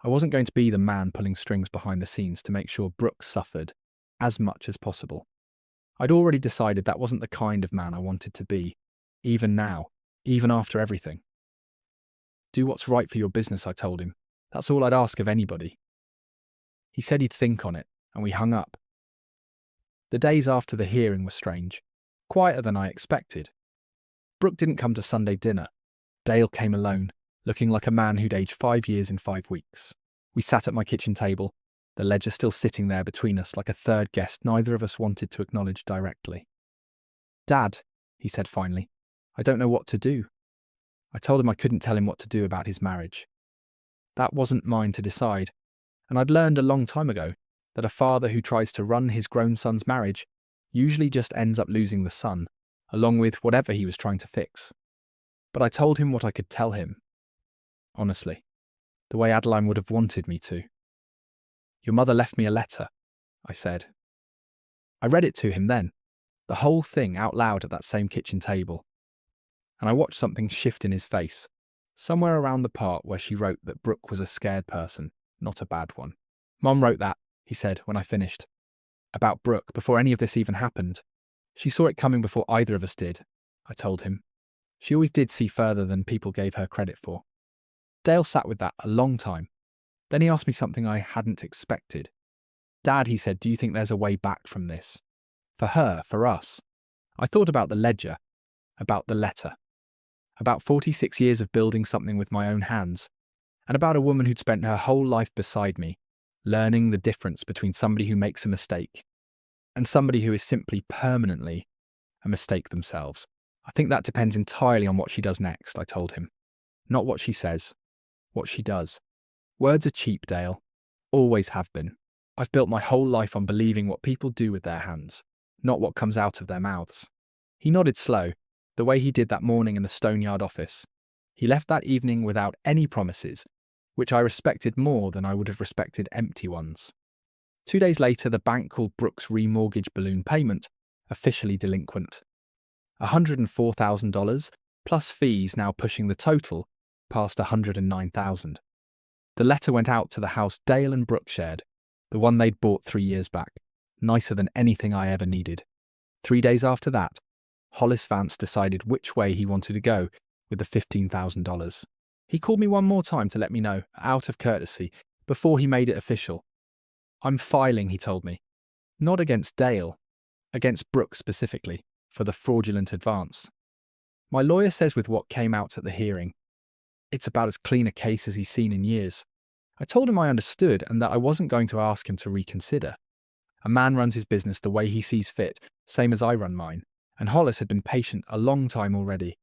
I wasn't going to be the man pulling strings behind the scenes to make sure Brooke suffered as much as possible. I'd already decided that wasn't the kind of man I wanted to be, even now, even after everything. Do what's right for your business, I told him. That's all I'd ask of anybody. He said he'd think on it, and we hung up. The days after the hearing were strange, quieter than I expected. Brooke didn't come to Sunday dinner. Dale came alone, looking like a man who'd aged 5 years in 5 weeks. We sat at my kitchen table, the ledger still sitting there between us like a third guest neither of us wanted to acknowledge directly. Dad, he said finally, I don't know what to do. I told him I couldn't tell him what to do about his marriage. That wasn't mine to decide, and I'd learned a long time ago that a father who tries to run his grown son's marriage usually just ends up losing the son, along with whatever he was trying to fix. But I told him what I could tell him. Honestly, the way Adeline would have wanted me to. Your mother left me a letter, I said. I read it to him then, the whole thing out loud at that same kitchen table. And I watched something shift in his face, somewhere around the part where she wrote that Brooke was a scared person, not a bad one. Mom wrote that, he said when I finished. About Brooke, before any of this even happened. She saw it coming before either of us did, I told him. She always did see further than people gave her credit for. Dale sat with that a long time. Then he asked me something I hadn't expected. Dad, he said, do you think there's a way back from this? For her, for us. I thought about the ledger, about the letter, about 46 years of building something with my own hands, and about a woman who'd spent her whole life beside me, learning the difference between somebody who makes a mistake and somebody who is simply permanently a mistake themselves. I think that depends entirely on what she does next, I told him. Not what she says, what she does. Words are cheap, Dale. Always have been. I've built my whole life on believing what people do with their hands, not what comes out of their mouths. He nodded slow, the way he did that morning in the Stoneyard office. He left that evening without any promises, which I respected more than I would have respected empty ones. 2 days later, the bank called Brooks' remortgage balloon payment officially delinquent. $104,000 plus fees now pushing the total past $109,000. The letter went out to the house Dale and Brooke shared, the one they'd bought 3 years back, nicer than anything I ever needed. 3 days after that, Hollis Vance decided which way he wanted to go with the $15,000. He called me one more time to let me know, out of courtesy, before he made it official. I'm filing, he told me. Not against Dale, against Brooke specifically, for the fraudulent advance. My lawyer says with what came out at the hearing, it's about as clean a case as he's seen in years. I told him I understood and that I wasn't going to ask him to reconsider. A man runs his business the way he sees fit, same as I run mine, and Hollis had been patient a long time already.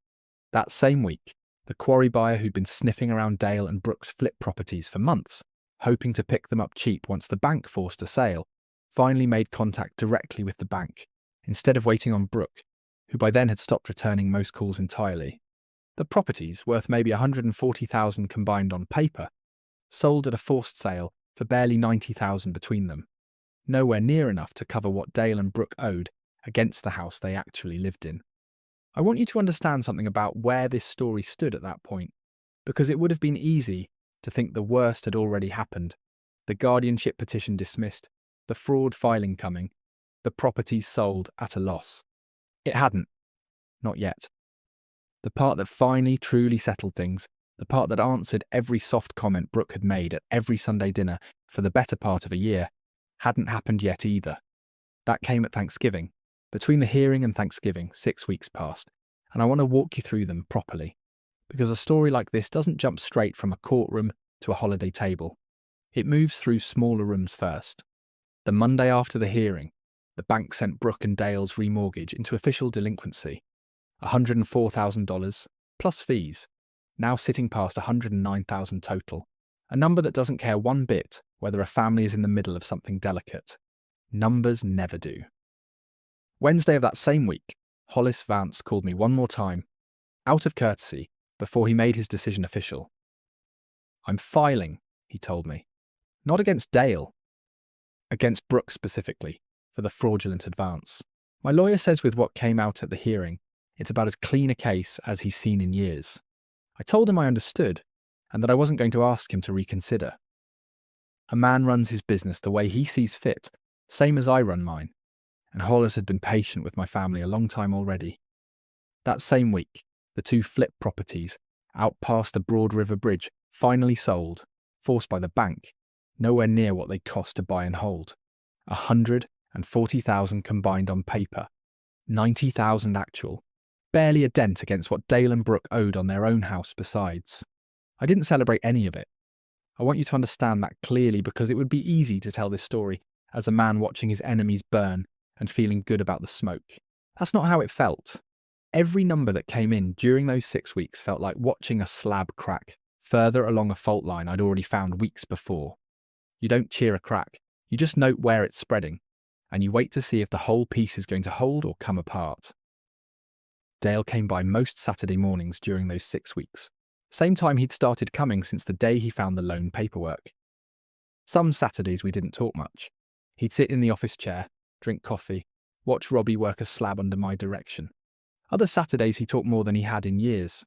That same week, the quarry buyer who'd been sniffing around Dale and Brooks' flip properties for months, hoping to pick them up cheap once the bank forced a sale, finally made contact directly with the bank, instead of waiting on Brooke, who by then had stopped returning most calls entirely. The properties, worth maybe $140,000 combined on paper, sold at a forced sale for barely $90,000 between them, nowhere near enough to cover what Dale and Brooke owed against the house they actually lived in. I want you to understand something about where this story stood at that point, because it would have been easy to think the worst had already happened. The guardianship petition dismissed, the fraud filing coming, the properties sold at a loss. It hadn't. Not yet. The part that finally truly settled things, the part that answered every soft comment Brooke had made at every Sunday dinner for the better part of a year, hadn't happened yet either. That came at Thanksgiving. Between the hearing and Thanksgiving, 6 weeks passed, and I want to walk you through them properly, because a story like this doesn't jump straight from a courtroom to a holiday table. It moves through smaller rooms first. The Monday after the hearing, the bank sent Brooke and Dale's remortgage into official delinquency. $104,000 plus fees, now sitting past $109,000 total, a number that doesn't care one bit whether a family is in the middle of something delicate. Numbers never do. Wednesday of that same week, Hollis Vance called me one more time, out of courtesy, before he made his decision official. I'm filing, he told me. Not against Dale. Against Brooke specifically, for the fraudulent advance. My lawyer says with what came out at the hearing, it's about as clean a case as he's seen in years. I told him I understood, and that I wasn't going to ask him to reconsider. A man runs his business the way he sees fit, same as I run mine, and Hollis had been patient with my family a long time already. That same week, the 2 flip properties, out past the Broad River Bridge, finally sold, forced by the bank, nowhere near what they cost to buy and hold. $140,000 combined on paper, $90,000 actual, barely a dent against what Dale and Brooke owed on their own house besides. I didn't celebrate any of it. I want you to understand that clearly, because it would be easy to tell this story as a man watching his enemies burn and feeling good about the smoke. That's not how it felt. Every number that came in during those 6 weeks felt like watching a slab crack further along a fault line I'd already found weeks before. You don't cheer a crack, you just note where it's spreading, and you wait to see if the whole piece is going to hold or come apart. Dale came by most Saturday mornings during those 6 weeks, same time he'd started coming since the day he found the loan paperwork. Some Saturdays we didn't talk much. He'd sit in the office chair, drink coffee, watch Robbie work a slab under my direction. Other Saturdays he talked more than he had in years.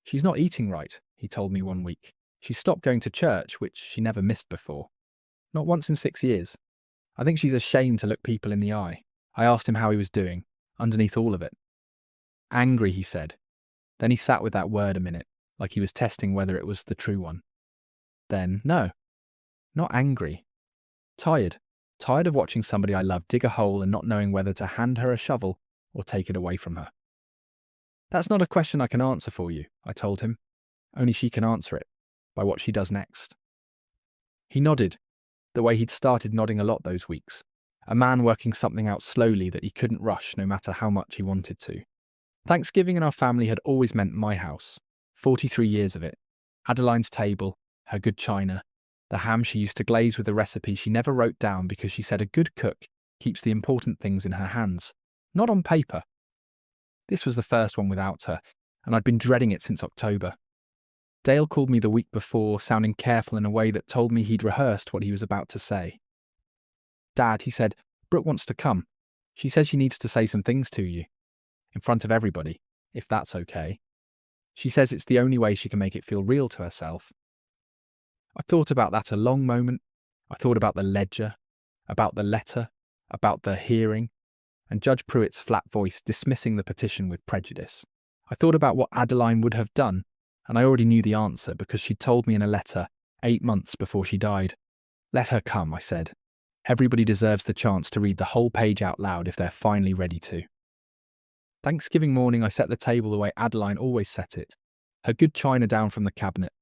She's not eating right, he told me one week. She stopped going to church, which she never missed before. Not once in 6 years. I think she's ashamed to look people in the eye. I asked him how he was doing, underneath all of it. Angry, he said. Then he sat with that word a minute, like he was testing whether it was the true one. Then, no, not angry. Tired. Tired of watching somebody I love dig a hole and not knowing whether to hand her a shovel or take it away from her. That's not a question I can answer for you, I told him. Only she can answer it, by what she does next. He nodded, the way he'd started nodding a lot those weeks, a man working something out slowly that he couldn't rush no matter how much he wanted to. Thanksgiving in our family had always meant my house, 43 years of it. Adeline's table, her good china, the ham she used to glaze with a recipe she never wrote down because she said a good cook keeps the important things in her hands, not on paper. This was the first one without her, and I'd been dreading it since October. Dale called me the week before, sounding careful in a way that told me he'd rehearsed what he was about to say. "Dad," he said, "Brooke wants to come. She says she needs to say some things to you. In front of everybody, if that's okay. She says it's the only way she can make it feel real to herself." I thought about that a long moment. I thought about the ledger, about the letter, about the hearing, and Judge Pruitt's flat voice dismissing the petition with prejudice. I thought about what Adeline would have done, and I already knew the answer because she'd told me in a letter 8 months before she died. "Let her come," I said. "Everybody deserves the chance to read the whole page out loud if they're finally ready to." Thanksgiving morning, I set the table the way Adeline always set it, her good china down from the cabinet,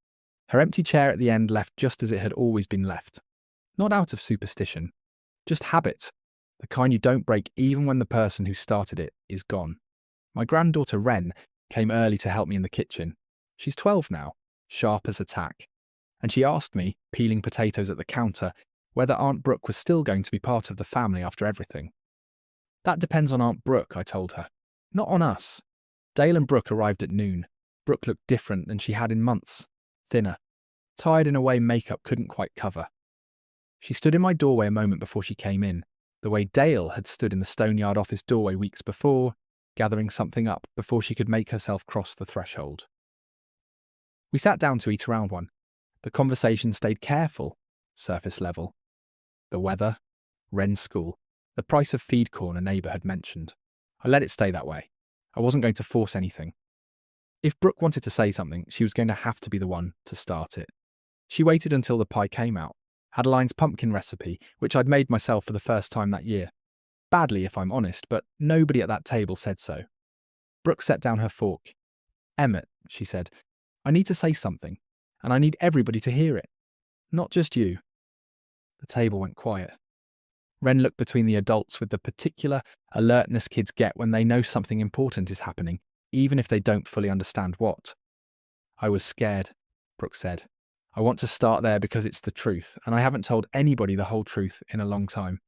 her empty chair at the end left just as it had always been left. Not out of superstition, just habit, the kind you don't break even when the person who started it is gone. My granddaughter Wren came early to help me in the kitchen. She's 12 now, sharp as a tack, and she asked me, peeling potatoes at the counter, whether Aunt Brooke was still going to be part of the family after everything. "That depends on Aunt Brooke," I told her. "Not on us." Dale and Brooke arrived at noon. Brooke looked different than she had in months, thinner, tired in a way makeup couldn't quite cover. She stood in my doorway a moment before she came in, the way Dale had stood in the Stoneyard office doorway weeks before, gathering something up before she could make herself cross the threshold. We sat down to eat around one. The conversation stayed careful, surface level. The weather, Wren's school, the price of feed corn a neighbour had mentioned. I let it stay that way. I wasn't going to force anything. If Brooke wanted to say something, she was going to have to be the one to start it. She waited until the pie came out, Adeline's pumpkin recipe, which I'd made myself for the first time that year. Badly, if I'm honest, but nobody at that table said so. Brooke set down her fork. "Emmett," she said, "I need to say something, and I need everybody to hear it. Not just you." The table went quiet. Wren looked between the adults with the particular alertness kids get when they know something important is happening, even if they don't fully understand what. "I was scared," Brooke said. "I want to start there because it's the truth, and I haven't told anybody the whole truth in a long time.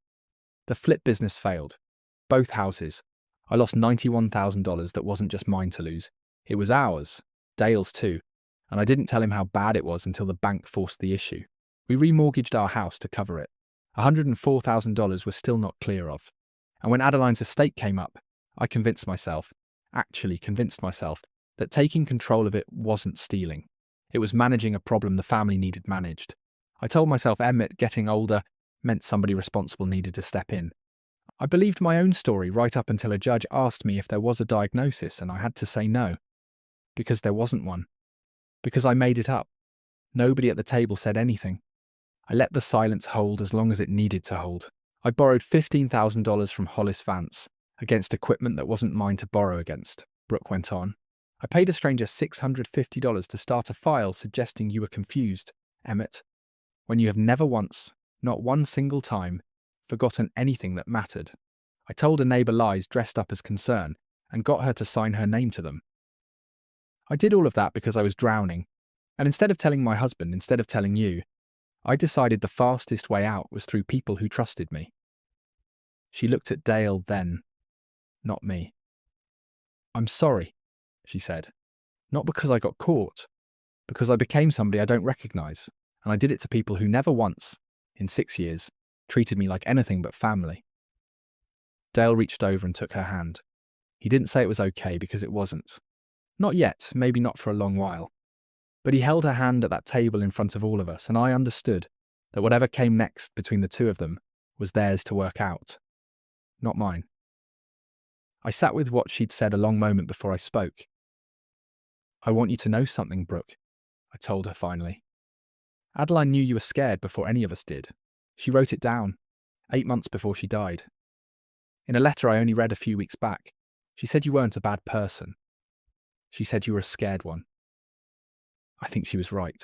The flip business failed. Both houses. I lost $91,000 that wasn't just mine to lose. It was ours, Dale's too, and I didn't tell him how bad it was until the bank forced the issue. We remortgaged our house to cover it. $104,000 we're still not clear of. And when Adeline's estate came up, I actually convinced myself, that taking control of it wasn't stealing. It was managing a problem the family needed managed. I told myself Emmett getting older meant somebody responsible needed to step in. I believed my own story right up until a judge asked me if there was a diagnosis and I had to say no. Because there wasn't one. Because I made it up. Nobody at the table said anything. I let the silence hold as long as it needed to hold. I borrowed $15,000 from Hollis Vance, against equipment that wasn't mine to borrow against, Brooke went on. I paid a stranger $650 to start a file suggesting you were confused, Emmett, when you have never once, not one single time, forgotten anything that mattered. I told a neighbour lies dressed up as concern and got her to sign her name to them. I did all of that because I was drowning, and instead of telling my husband, instead of telling you, I decided the fastest way out was through people who trusted me. She looked at Dale then, not me. "I'm sorry," she said. "Not because I got caught, because I became somebody I don't recognise, and I did it to people who never once, in 6 years, treated me like anything but family." Dale reached over and took her hand. He didn't say it was okay because it wasn't. Not yet, maybe not for a long while. But he held her hand at that table in front of all of us, and I understood that whatever came next between the two of them was theirs to work out, not mine. I sat with what she'd said a long moment before I spoke. "I want you to know something, Brooke," I told her finally. "Adeline knew you were scared before any of us did. She wrote it down, 8 months before she died. In a letter I only read a few weeks back, she said you weren't a bad person. She said you were a scared one. I think she was right.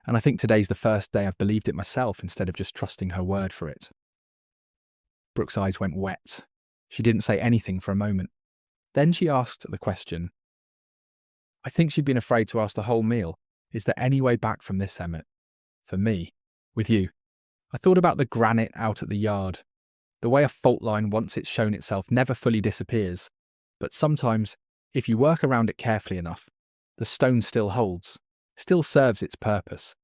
And I think today's the first day I've believed it myself instead of just trusting her word for it." Brooke's eyes went wet. She didn't say anything for a moment. Then she asked the question, I think she'd been afraid to ask the whole meal. Is there any way back from this, Emmett? For me, with you. I thought about the granite out at the yard. The way a fault line, once it's shown itself, never fully disappears. But sometimes, if you work around it carefully enough, the stone still holds, still serves its purpose.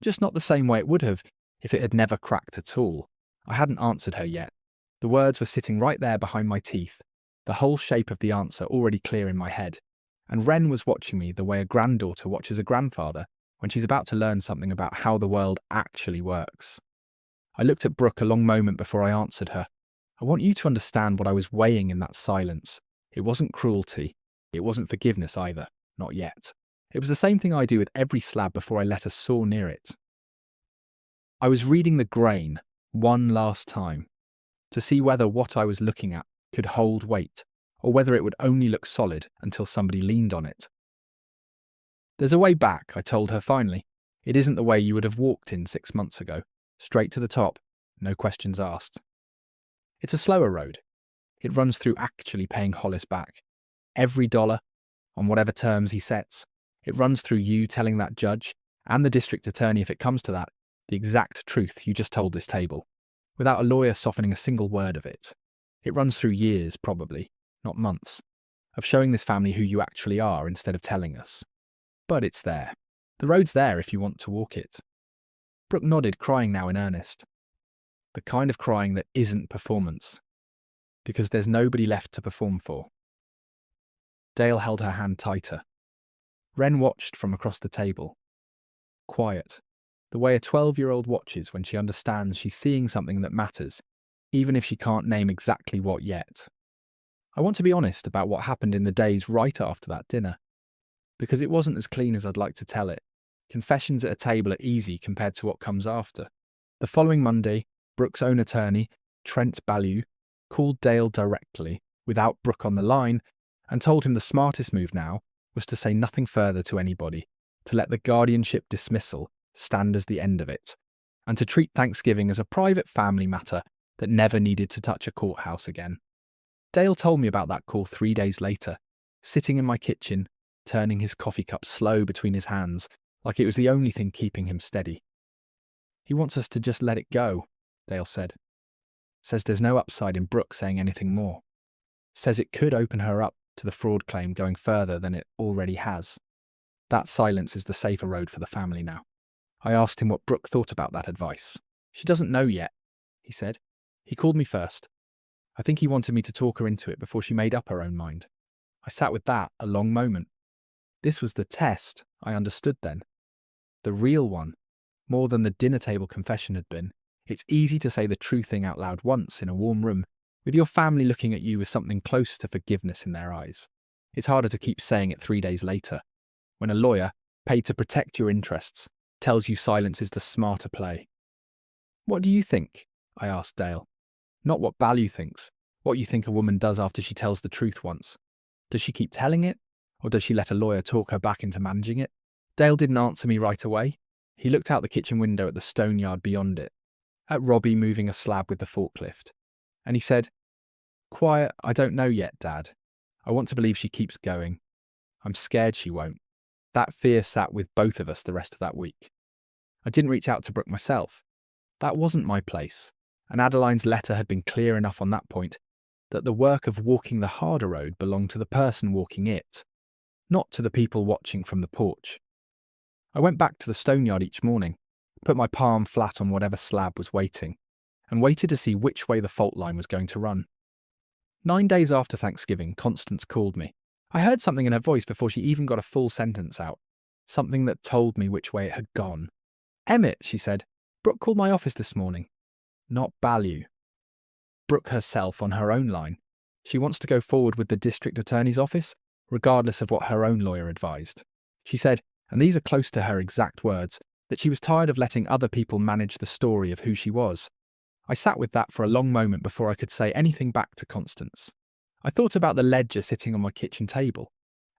Just not the same way it would have if it had never cracked at all. I hadn't answered her yet. The words were sitting right there behind my teeth, the whole shape of the answer already clear in my head. And Wren was watching me the way a granddaughter watches a grandfather when she's about to learn something about how the world actually works. I looked at Brooke a long moment before I answered her. I want you to understand what I was weighing in that silence. It wasn't cruelty. It wasn't forgiveness either. Not yet. It was the same thing I do with every slab before I let a saw near it. I was reading the grain one last time to see whether what I was looking at could hold weight, or whether it would only look solid until somebody leaned on it. There's a way back, I told her finally. It isn't the way you would have walked in 6 months ago. Straight to the top, no questions asked. It's a slower road. It runs through actually paying Hollis back. Every dollar, on whatever terms he sets. It runs through you telling that judge, and the district attorney if it comes to that, the exact truth you just told this table, without a lawyer softening a single word of it. It runs through years, probably, not months, of showing this family who you actually are instead of telling us. But it's there. The road's there if you want to walk it. Brooke nodded, crying now in earnest. The kind of crying that isn't performance. Because there's nobody left to perform for. Dale held her hand tighter. Wren watched from across the table. Quiet. The way a 12-year-old watches when she understands she's seeing something that matters, even if she can't name exactly what yet. I want to be honest about what happened in the days right after that dinner. Because it wasn't as clean as I'd like to tell it. Confessions at a table are easy compared to what comes after. The following Monday, Brooke's own attorney, Trent Ballou, called Dale directly, without Brooke on the line, and told him the smartest move now was to say nothing further to anybody, to let the guardianship dismissal stand as the end of it, and to treat Thanksgiving as a private family matter that never needed to touch a courthouse again. Dale told me about that call 3 days later, sitting in my kitchen, turning his coffee cup slow between his hands, like it was the only thing keeping him steady. He wants us to just let it go, Dale said. Says there's no upside in Brooke saying anything more. Says it could open her up to the fraud claim going further than it already has. That silence is the safer road for the family now. I asked him what Brooke thought about that advice. She doesn't know yet, he said. He called me first. I think he wanted me to talk her into it before she made up her own mind. I sat with that a long moment. This was the test, I understood then. The real one, more than the dinner table confession had been. It's easy to say the true thing out loud once in a warm room, with your family looking at you with something close to forgiveness in their eyes. It's harder to keep saying it 3 days later, when a lawyer, paid to protect your interests, tells you silence is the smarter play. What do you think? I asked Dale. Not what Ballou thinks, what you think a woman does after she tells the truth once. Does she keep telling it, or does she let a lawyer talk her back into managing it? Dale didn't answer me right away. He looked out the kitchen window at the stone yard beyond it, at Robbie moving a slab with the forklift. And he said, "Quiet, I don't know yet, Dad. I want to believe she keeps going. I'm scared she won't." That fear sat with both of us the rest of that week. I didn't reach out to Brooke myself. That wasn't my place, and Adeline's letter had been clear enough on that point that the work of walking the harder road belonged to the person walking it, not to the people watching from the porch. I went back to the stone yard each morning, put my palm flat on whatever slab was waiting, and waited to see which way the fault line was going to run. 9 days after Thanksgiving, Constance called me. I heard something in her voice before she even got a full sentence out, something that told me which way it had gone. "Emmett," she said, "Brooke called my office this morning." Not Ballou. Brooke herself on her own line. She wants to go forward with the district attorney's office, regardless of what her own lawyer advised. She said, and these are close to her exact words, that she was tired of letting other people manage the story of who she was. I sat with that for a long moment before I could say anything back to Constance. I thought about the ledger sitting on my kitchen table,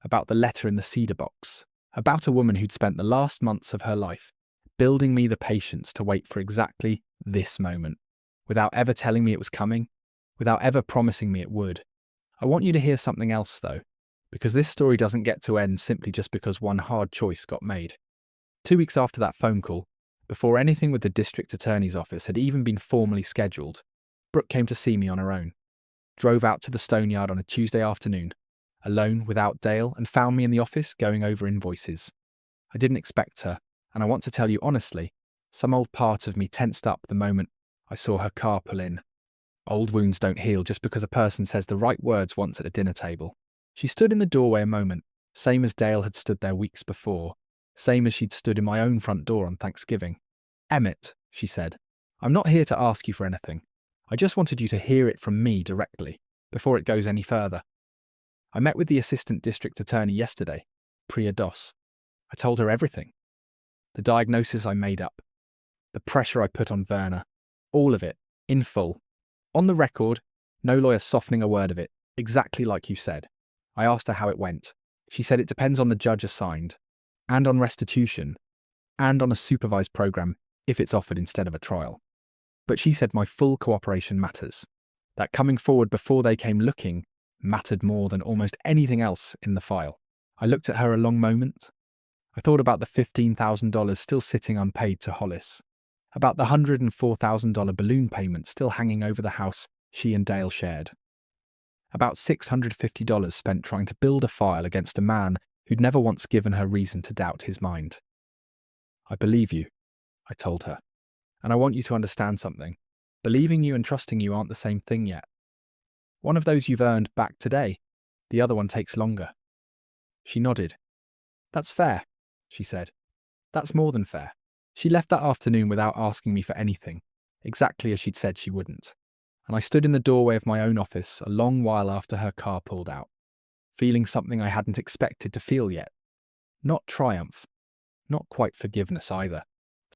about the letter in the cedar box, about a woman who'd spent the last months of her life building me the patience to wait for exactly this moment, without ever telling me it was coming, without ever promising me it would. I want you to hear something else, though, because this story doesn't get to end simply just because one hard choice got made. 2 weeks after that phone call, before anything with the district attorney's office had even been formally scheduled, Brooke came to see me on her own, drove out to the Stone Yard on a Tuesday afternoon, alone without Dale, and found me in the office going over invoices. I didn't expect her, and I want to tell you honestly, some old part of me tensed up the moment I saw her car pull in. Old wounds don't heal just because a person says the right words once at a dinner table. She stood in the doorway a moment, same as Dale had stood there weeks before, same as she'd stood in my own front door on Thanksgiving. "Emmett," she said, "I'm not here to ask you for anything. I just wanted you to hear it from me directly, before it goes any further. I met with the assistant district attorney yesterday, Priya Doss. I told her everything. The diagnosis I made up, the pressure I put on Verna, all of it, in full. On the record, no lawyer softening a word of it, exactly like you said. I asked her how it went. She said it depends on the judge assigned, and on restitution, and on a supervised program if it's offered instead of a trial. But she said my full cooperation matters. That coming forward before they came looking mattered more than almost anything else in the file." I looked at her a long moment. I thought about the $15,000 still sitting unpaid to Hollis, about the $104,000 balloon payment still hanging over the house she and Dale shared, about $650 spent trying to build a file against a man who'd never once given her reason to doubt his mind. "I believe you," I told her, "and I want you to understand something. Believing you and trusting you aren't the same thing yet. One of those you've earned back today, the other one takes longer." She nodded. "That's fair," she said. "That's more than fair." She left that afternoon without asking me for anything, exactly as she'd said she wouldn't. And I stood in the doorway of my own office a long while after her car pulled out, feeling something I hadn't expected to feel yet. Not triumph, not quite forgiveness either.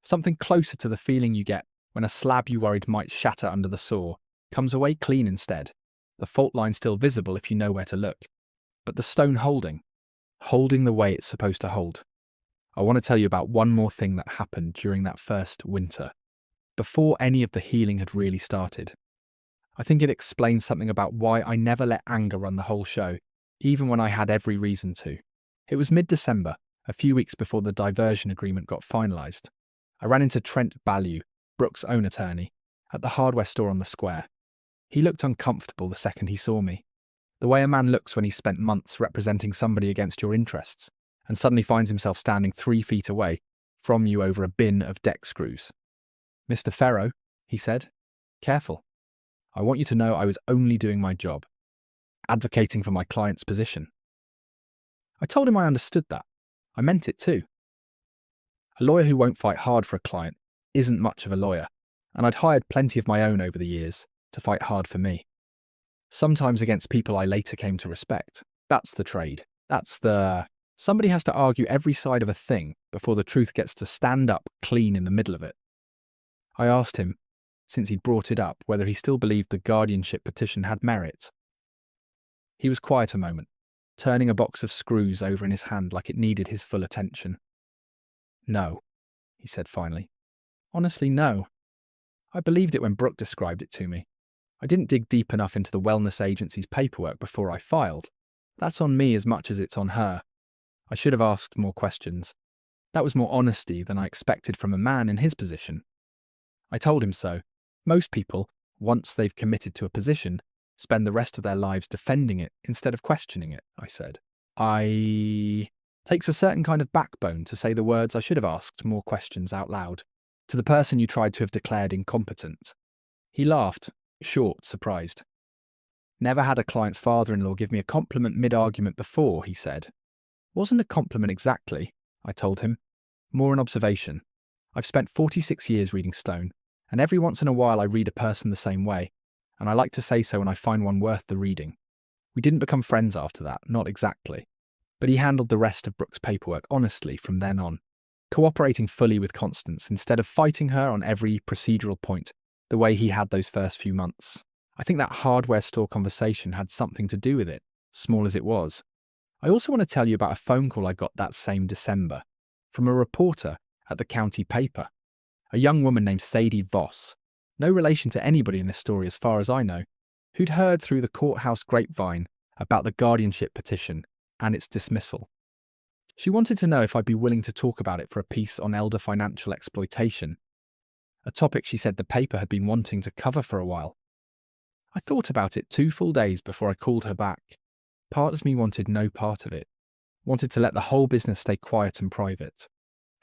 Something closer to the feeling you get when a slab you worried might shatter under the saw comes away clean instead. The fault line still visible if you know where to look, but the stone holding the way it's supposed to hold. I want to tell you about one more thing that happened during that first winter, before any of the healing had really started. I think it explains something about why I never let anger run the whole show, even when I had every reason to. It was mid-December, a few weeks before the diversion agreement got finalised. I ran into Trent Ballew, Brooke's own attorney, at the hardware store on the square. He looked uncomfortable the second he saw me, the way a man looks when he's spent months representing somebody against your interests, and suddenly finds himself standing 3 feet away from you over a bin of deck screws. "Mr. Ferro," he said, "careful. I want you to know I was only doing my job, advocating for my client's position." I told him I understood that. I meant it too. A lawyer who won't fight hard for a client isn't much of a lawyer, and I'd hired plenty of my own over the years to fight hard for me. Sometimes against people I later came to respect. That's the trade. Somebody has to argue every side of a thing before the truth gets to stand up clean in the middle of it. I asked him, since he'd brought it up, whether he still believed the guardianship petition had merit. He was quiet a moment, turning a box of screws over in his hand like it needed his full attention. "No," he said finally. "Honestly, no. I believed it when Brooke described it to me. I didn't dig deep enough into the wellness agency's paperwork before I filed. That's on me as much as it's on her. I should have asked more questions. That was more honesty than I expected from a man in his position. I told him so. Most people, once they've committed to a position, spend the rest of their lives defending it instead of questioning it," I said. Takes a certain kind of backbone to say the words I should have asked more questions out loud, to the person you tried to have declared incompetent. He laughed, short, surprised. "Never had a client's father-in-law give me a compliment mid-argument before," he said. "Wasn't a compliment exactly," I told him. "More an observation. I've spent 46 years reading Stone, and every once in a while I read a person the same way, and I like to say so when I find one worth the reading. We didn't become friends after that, not exactly. But he handled the rest of Brooke's paperwork honestly from then on, cooperating fully with Constance instead of fighting her on every procedural point the way he had those first few months. I think that hardware store conversation had something to do with it, small as it was. I also want to tell you about a phone call I got that same December from a reporter at the county paper, a young woman named Sadie Voss, no relation to anybody in this story as far as I know, who'd heard through the courthouse grapevine about the guardianship petition and its dismissal. She wanted to know if I'd be willing to talk about it for a piece on elder financial exploitation, a topic she said the paper had been wanting to cover for a while. I thought about it 2 full days before I called her back. Part of me wanted no part of it, wanted to let the whole business stay quiet and private,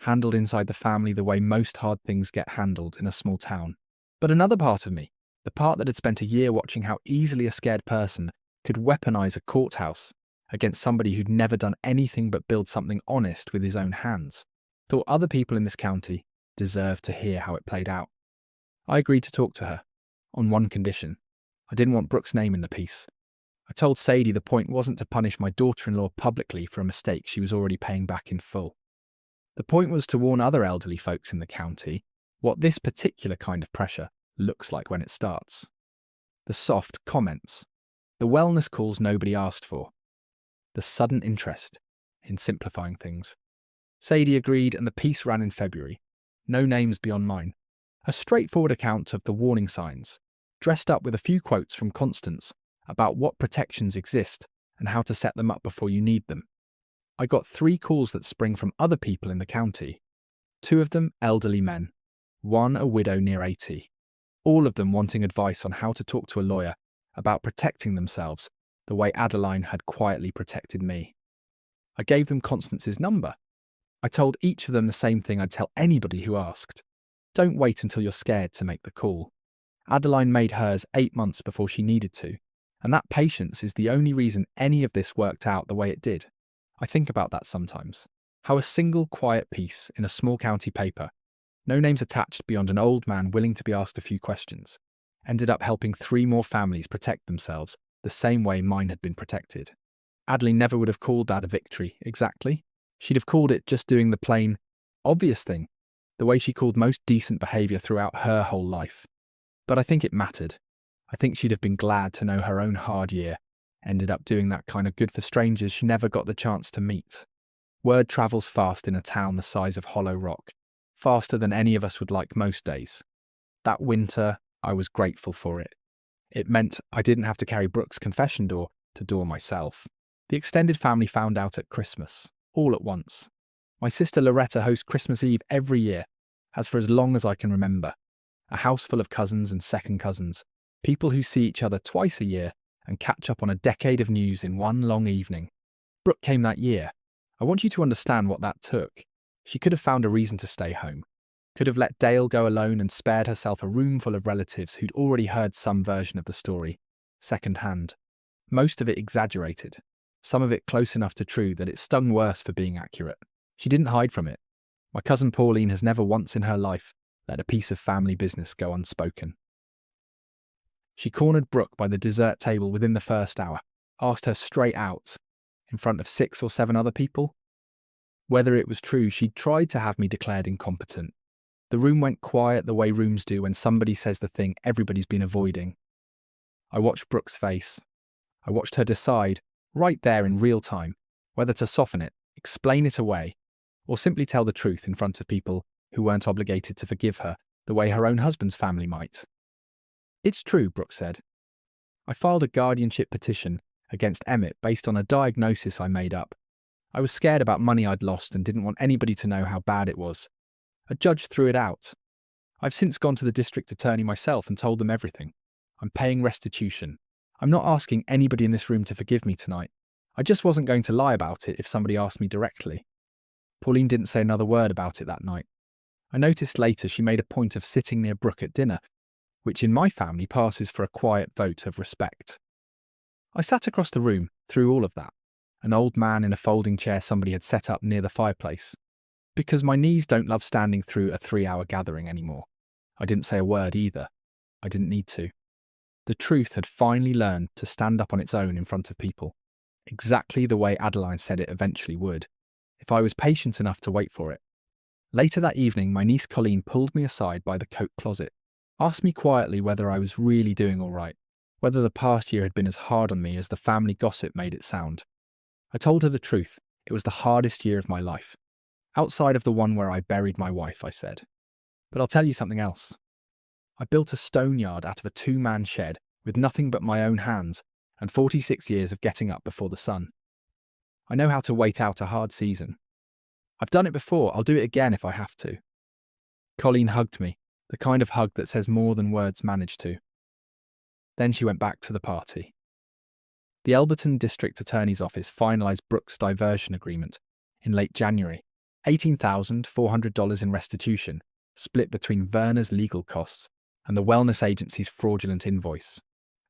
handled inside the family the way most hard things get handled in a small town. But another part of me, the part that had spent a year watching how easily a scared person could weaponize a courthouse against somebody who'd never done anything but build something honest with his own hands, thought other people in this county deserved to hear how it played out. I agreed to talk to her, on one condition. I didn't want Brooke's name in the piece. I told Sadie the point wasn't to punish my daughter-in-law publicly for a mistake she was already paying back in full. The point was to warn other elderly folks in the county what this particular kind of pressure looks like when it starts. The soft comments, the wellness calls nobody asked for, the sudden interest in simplifying things. Sadie agreed, and the piece ran in February. No names beyond mine. A straightforward account of the warning signs, dressed up with a few quotes from Constance about what protections exist and how to set them up before you need them. I got 3 calls that spring from other people in the county. 2 of them elderly men, 1 a widow near 80. All of them wanting advice on how to talk to a lawyer about protecting themselves the way Adeline had quietly protected me. I gave them Constance's number. I told each of them the same thing I'd tell anybody who asked. Don't wait until you're scared to make the call. Adeline made hers 8 months before she needed to, and that patience is the only reason any of this worked out the way it did. I think about that sometimes. How a single quiet piece in a small county paper, no names attached beyond an old man willing to be asked a few questions, ended up helping 3 more families protect themselves the same way mine had been protected. Adeline never would have called that a victory, exactly. She'd have called it just doing the plain, obvious thing, the way she called most decent behaviour throughout her whole life. But I think it mattered. I think she'd have been glad to know her own hard year ended up doing that kind of good for strangers she never got the chance to meet. Word travels fast in a town the size of Hollow Rock, faster than any of us would like most days. That winter, I was grateful for it. It meant I didn't have to carry Brooke's confession door to door myself. The extended family found out at Christmas, all at once. My sister Loretta hosts Christmas Eve every year, has for as long as I can remember. A house full of cousins and second cousins, people who see each other twice a year and catch up on a decade of news in one long evening. Brooke came that year. I want you to understand what that took. She could have found a reason to stay home. Could have let Dale go alone and spared herself a room full of relatives who'd already heard some version of the story, second hand. Most of it exaggerated, some of it close enough to true that it stung worse for being accurate. She didn't hide from it. My cousin Pauline has never once in her life let a piece of family business go unspoken. She cornered Brooke by the dessert table within the first hour, asked her straight out, in front of 6 or 7 other people. Whether it was true, she'd tried to have me declared incompetent. The room went quiet the way rooms do when somebody says the thing everybody's been avoiding. I watched Brooke's face. I watched her decide, right there in real time, whether to soften it, explain it away, or simply tell the truth in front of people who weren't obligated to forgive her the way her own husband's family might. It's true, Brooke said. I filed a guardianship petition against Emmett based on a diagnosis I made up. I was scared about money I'd lost and didn't want anybody to know how bad it was. A judge threw it out. I've since gone to the district attorney myself and told them everything. I'm paying restitution. I'm not asking anybody in this room to forgive me tonight. I just wasn't going to lie about it if somebody asked me directly. Pauline didn't say another word about it that night. I noticed later she made a point of sitting near Brooke at dinner, which in my family passes for a quiet vote of respect. I sat across the room through all of that, an old man in a folding chair somebody had set up near the fireplace, because my knees don't love standing through a 3-hour gathering anymore. I didn't say a word either. I didn't need to. The truth had finally learned to stand up on its own in front of people, exactly the way Adeline said it eventually would, if I was patient enough to wait for it. Later that evening, my niece Colleen pulled me aside by the coat closet, asked me quietly whether I was really doing all right, whether the past year had been as hard on me as the family gossip made it sound. I told her the truth. It was the hardest year of my life. Outside of the one where I buried my wife, I said. But I'll tell you something else. I built a stone yard out of a 2-man shed with nothing but my own hands and 46 years of getting up before the sun. I know how to wait out a hard season. I've done it before, I'll do it again if I have to. Colleen hugged me, the kind of hug that says more than words manage to. Then she went back to the party. The Elberton District Attorney's Office finalised Brooke's diversion agreement in late January. $18,400 in restitution, split between Werner's legal costs and the wellness agency's fraudulent invoice.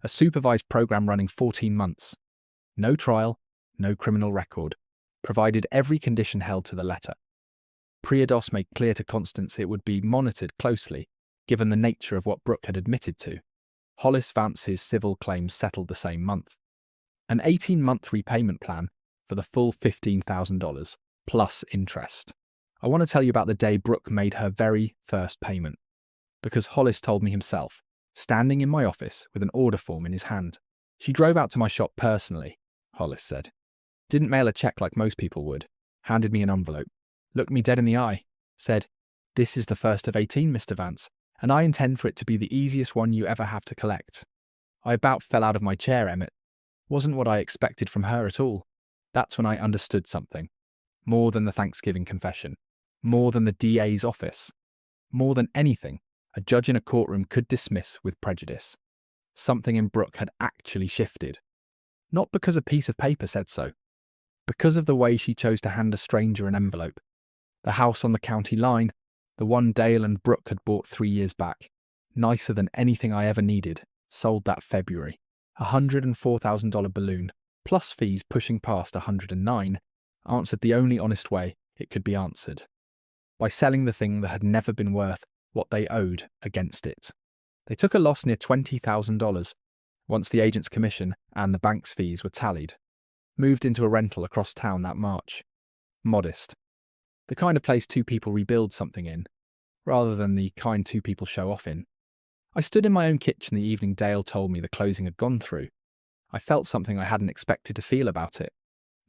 A supervised program running 14 months. No trial, no criminal record, provided every condition held to the letter. Priodos made clear to Constance it would be monitored closely, given the nature of what Brooke had admitted to. Hollis Vance's civil claims settled the same month. An 18-month repayment plan for the full $15,000, plus interest. I want to tell you about the day Brooke made her very first payment, because Hollis told me himself, standing in my office with an order form in his hand. She drove out to my shop personally, Hollis said. Didn't mail a check like most people would. Handed me an envelope. Looked me dead in the eye. Said, "This is the first of 18, Mr. Vance, and I intend for it to be the easiest one you ever have to collect." I about fell out of my chair, Emmett. Wasn't what I expected from her at all. That's when I understood something. More than the Thanksgiving confession. More than the DA's office. More than anything a judge in a courtroom could dismiss with prejudice. Something in Brooke had actually shifted. Not because a piece of paper said so. Because of the way she chose to hand a stranger an envelope. The house on the county line, the one Dale and Brooke had bought 3 years back, nicer than anything I ever needed, sold that February. A $104,000 balloon, plus fees pushing past 109, answered the only honest way it could be answered. By selling the thing that had never been worth what they owed against it. They took a loss near $20,000 once the agent's commission and the bank's fees were tallied. Moved into a rental across town that March. Modest. The kind of place two people rebuild something in, rather than the kind two people show off in. I stood in my own kitchen the evening Dale told me the closing had gone through. I felt something I hadn't expected to feel about it.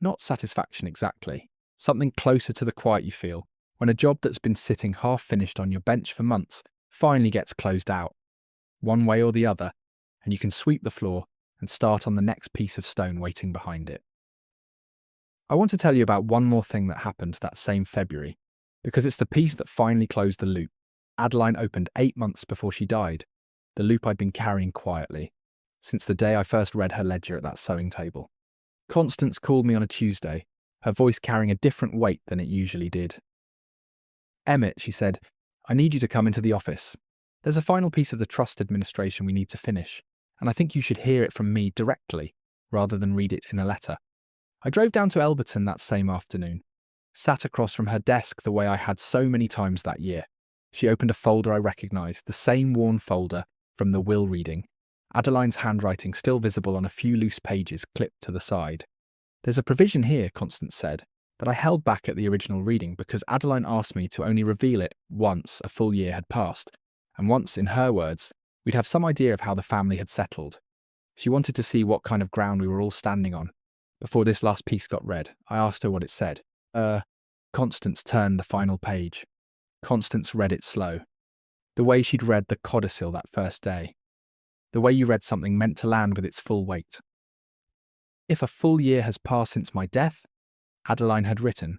Not satisfaction exactly. Something closer to the quiet you feel when a job that's been sitting half-finished on your bench for months finally gets closed out. One way or the other, and you can sweep the floor and start on the next piece of stone waiting behind it. I want to tell you about one more thing that happened that same February, because it's the piece that finally closed the loop. Adeline opened 8 months before she died, the loop I'd been carrying quietly, since the day I first read her ledger at that sewing table. Constance called me on a Tuesday, her voice carrying a different weight than it usually did. "Emmett," she said, "I need you to come into the office. There's a final piece of the trust administration we need to finish, and I think you should hear it from me directly, rather than read it in a letter." I drove down to Elberton that same afternoon, sat across from her desk the way I had so many times that year. She opened a folder I recognised, the same worn folder from the will reading, Adeline's handwriting still visible on a few loose pages clipped to the side. "There's a provision here," Constance said, that I held back at the original reading because Adeline asked me to only reveal it once a full year had passed, and once, in her words, we'd have some idea of how the family had settled. She wanted to see what kind of ground we were all standing on. Before this last piece got read, I asked her what it said. Constance turned the final page. Constance read it slow. The way she'd read the codicil that first day. The way you read something meant to land with its full weight. "If a full year has passed since my death," Adeline had written,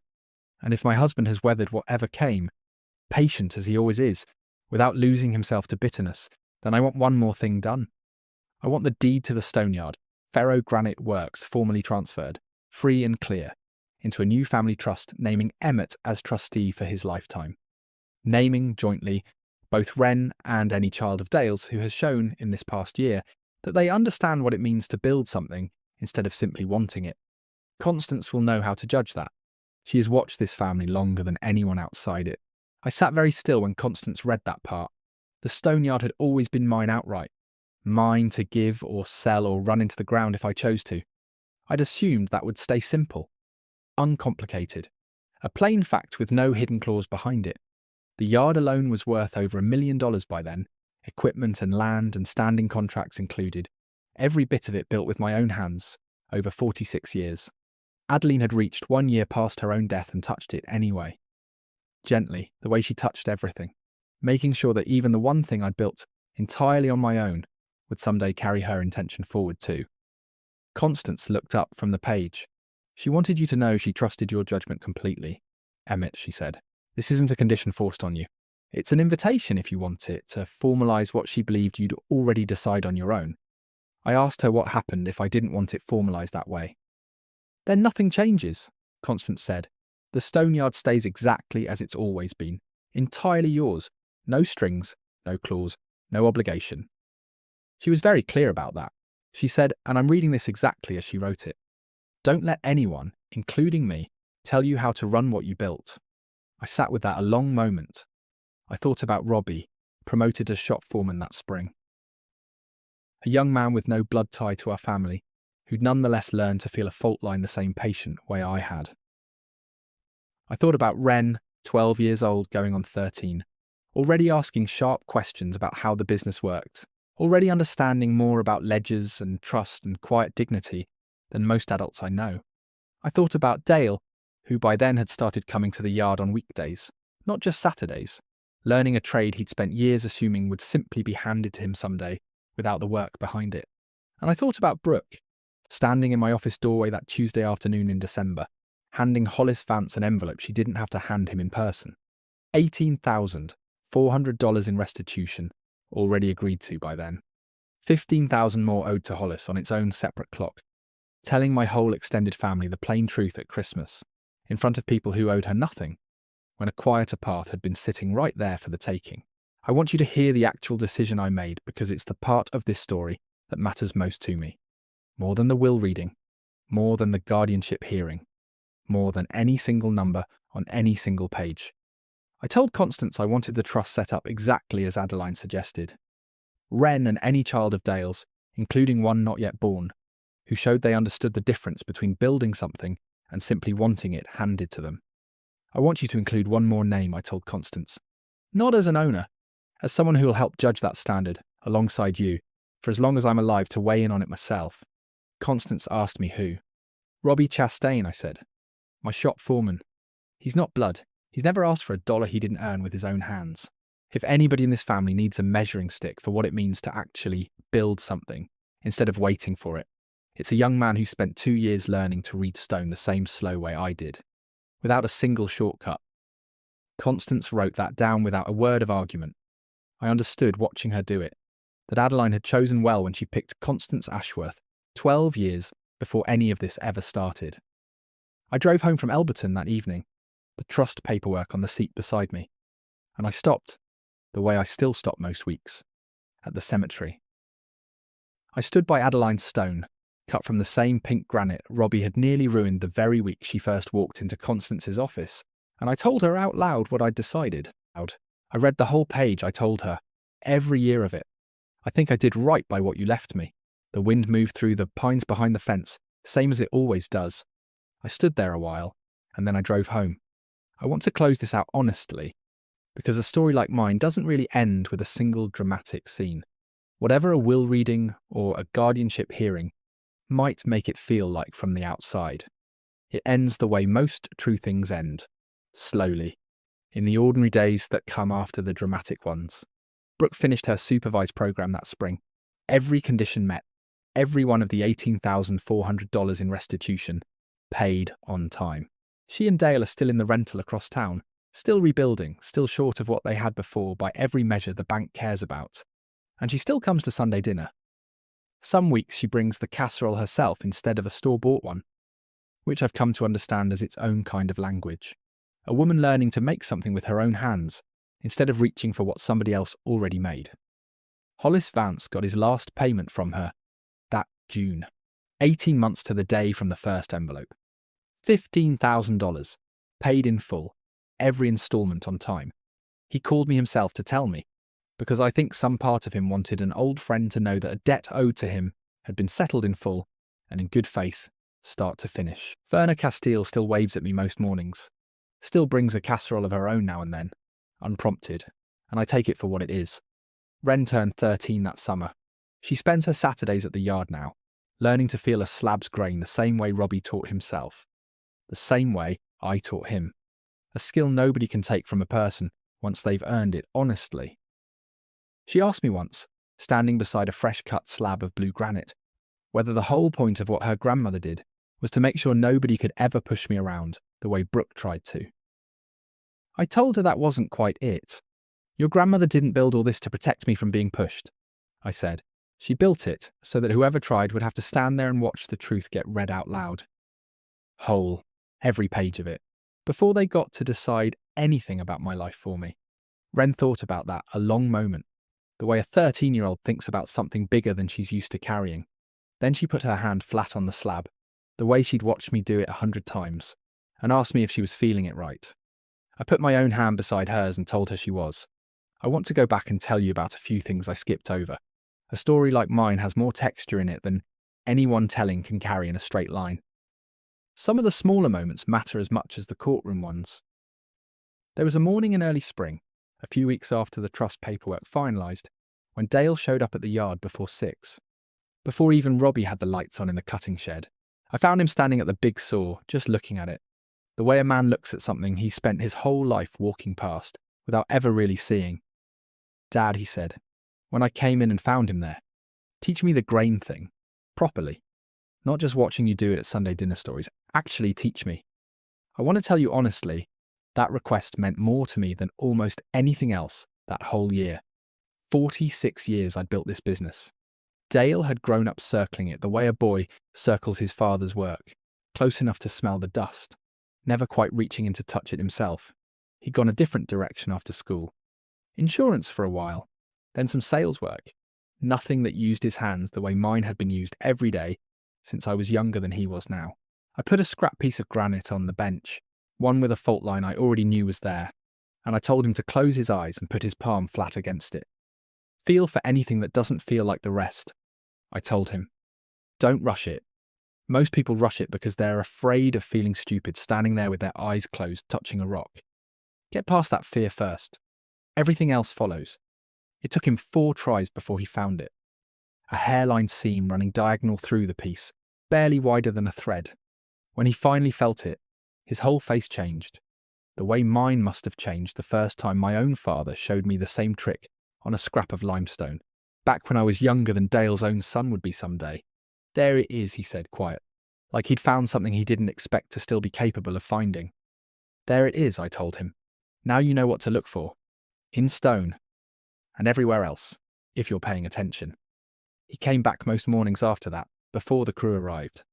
"and if my husband has weathered whatever came, patient as he always is, without losing himself to bitterness, then I want one more thing done. I want the deed to the Stoneyard, ferro-granite works formally transferred, free and clear, into a new family trust naming Emmett as trustee for his lifetime. Naming, jointly, both Wren and any child of Dale's who has shown, in this past year, that they understand what it means to build something instead of simply wanting it. Constance will know how to judge that. She has watched this family longer than anyone outside it. I sat very still when Constance read that part. The Stoneyard had always been mine outright. Mine to give or sell or run into the ground if I chose to. I'd assumed that would stay simple. Uncomplicated. A plain fact with no hidden clause behind it. The yard alone was worth over $1 million by then, equipment and land and standing contracts included. Every bit of it built with my own hands, over 46 years. Adeline had reached 1 year past her own death and touched it anyway. Gently, the way she touched everything, making sure that even the one thing I'd built entirely on my own would someday carry her intention forward too. Constance looked up from the page. She wanted you to know she trusted your judgment completely. Emmett, she said, this isn't a condition forced on you. It's an invitation, if you want it, to formalize what she believed you'd already decide on your own. I asked her what happened if I didn't want it formalized that way. Then nothing changes, Constance said. The Stoneyard stays exactly as it's always been. Entirely yours. No strings, no clause, no obligation. She was very clear about that. She said, and I'm reading this exactly as she wrote it, don't let anyone, including me, tell you how to run what you built. I sat with that a long moment. I thought about Robbie, promoted as shop foreman that spring. A young man with no blood tie to our family, who'd nonetheless learned to feel a fault line the same patient way I had. I thought about Ren, 12 years old going on 13, already asking sharp questions about how the business worked, already understanding more about ledgers and trust and quiet dignity than most adults I know. I thought about Dale, who by then had started coming to the yard on weekdays, not just Saturdays, learning a trade he'd spent years assuming would simply be handed to him someday without the work behind it. And I thought about Brooke, standing in my office doorway that Tuesday afternoon in December, handing Hollis Vance an envelope she didn't have to hand him in person. $18,400 in restitution, already agreed to by then. $15,000 more owed to Hollis on its own separate clock. Telling my whole extended family the plain truth at Christmas, in front of people who owed her nothing, when a quieter path had been sitting right there for the taking. I want you to hear the actual decision I made because it's the part of this story that matters most to me. More than the will reading, more than the guardianship hearing, more than any single number on any single page. I told Constance I wanted the trust set up exactly as Adeline suggested. Ren and any child of Dale's, including one not yet born, who showed they understood the difference between building something and simply wanting it handed to them. I want you to include one more name, I told Constance. Not as an owner, as someone who will help judge that standard, alongside you, for as long as I'm alive to weigh in on it myself. Constance asked me who. Robbie Chastain, I said. My shop foreman. He's not blood. He's never asked for a dollar he didn't earn with his own hands. If anybody in this family needs a measuring stick for what it means to actually build something, instead of waiting for it, it's a young man who spent 2 years learning to read stone the same slow way I did, without a single shortcut. Constance wrote that down without a word of argument. I understood watching her do it, that Adeline had chosen well when she picked Constance Ashworth 12 years before any of this ever started. I drove home from Elberton that evening, the trust paperwork on the seat beside me, and I stopped, the way I still stop most weeks, at the cemetery. I stood by Adeline's stone, cut from the same pink granite Robbie had nearly ruined the very week she first walked into Constance's office, and I told her out loud what I'd decided. I read the whole page, I told her, every year of it. I think I did right by what you left me. The wind moved through the pines behind the fence, same as it always does. I stood there a while, and then I drove home. I want to close this out honestly, because a story like mine doesn't really end with a single dramatic scene. Whatever a will reading or a guardianship hearing might make it feel like from the outside, it ends the way most true things end, slowly, in the ordinary days that come after the dramatic ones. Brooke finished her supervised program that spring. Every condition met, every one of the $18,400 in restitution paid on time. She and Dale are still in the rental across town, still rebuilding, still short of what they had before by every measure the bank cares about. And she still comes to Sunday dinner. Some weeks she brings the casserole herself instead of a store-bought one, which I've come to understand as its own kind of language. A woman learning to make something with her own hands, instead of reaching for what somebody else already made. Hollis Vance got his last payment from her that June, 18 months to the day from the first envelope. $15,000, paid in full, every instalment on time. He called me himself to tell me, because I think some part of him wanted an old friend to know that a debt owed to him had been settled in full and in good faith, start to finish. Verna Castile still waves at me most mornings, still brings a casserole of her own now and then, unprompted, and I take it for what it is. Ren turned 13 that summer. She spends her Saturdays at the yard now, learning to feel a slab's grain the same way Robbie taught himself, the same way I taught him, a skill nobody can take from a person once they've earned it honestly. She asked me once, standing beside a fresh-cut slab of blue granite, whether the whole point of what her grandmother did was to make sure nobody could ever push me around the way Brooke tried to. I told her that wasn't quite it. Your grandmother didn't build all this to protect me from being pushed, I said. She built it so that whoever tried would have to stand there and watch the truth get read out loud. Whole, every page of it, before they got to decide anything about my life for me. Wren thought about that a long moment, the way a 13-year-old thinks about something bigger than she's used to carrying. Then she put her hand flat on the slab, the way she'd watched me do it 100 times, and asked me if she was feeling it right. I put my own hand beside hers and told her she was. I want to go back and tell you about a few things I skipped over. A story like mine has more texture in it than any one telling can carry in a straight line. Some of the smaller moments matter as much as the courtroom ones. There was a morning in early spring, a few weeks after the trust paperwork finalised, when Dale showed up at the yard before 6. Before even Robbie had the lights on in the cutting shed, I found him standing at the big saw, just looking at it. The way a man looks at something he spent his whole life walking past, without ever really seeing. Dad, he said, when I came in and found him there, teach me the grain thing, properly. Not just watching you do it at Sunday dinner stories, actually teach me. I want to tell you honestly, that request meant more to me than almost anything else that whole year. 46 years I'd built this business. Dale had grown up circling it the way a boy circles his father's work, close enough to smell the dust, never quite reaching in to touch it himself. He'd gone a different direction after school. Insurance for a while, then some sales work. Nothing that used his hands the way mine had been used every day since I was younger than he was now. I put a scrap piece of granite on the bench, one with a fault line I already knew was there, and I told him to close his eyes and put his palm flat against it. Feel for anything that doesn't feel like the rest, I told him. Don't rush it. Most people rush it because they're afraid of feeling stupid standing there with their eyes closed touching a rock. Get past that fear first. Everything else follows. It took him 4 tries before he found it. A hairline seam running diagonal through the piece, barely wider than a thread. When he finally felt it, his whole face changed. The way mine must have changed the first time my own father showed me the same trick on a scrap of limestone, back when I was younger than Dale's own son would be someday. There it is, he said, quiet, like he'd found something he didn't expect to still be capable of finding. There it is, I told him. Now you know what to look for. In stone. And everywhere else, if you're paying attention. He came back most mornings after that, before the crew arrived.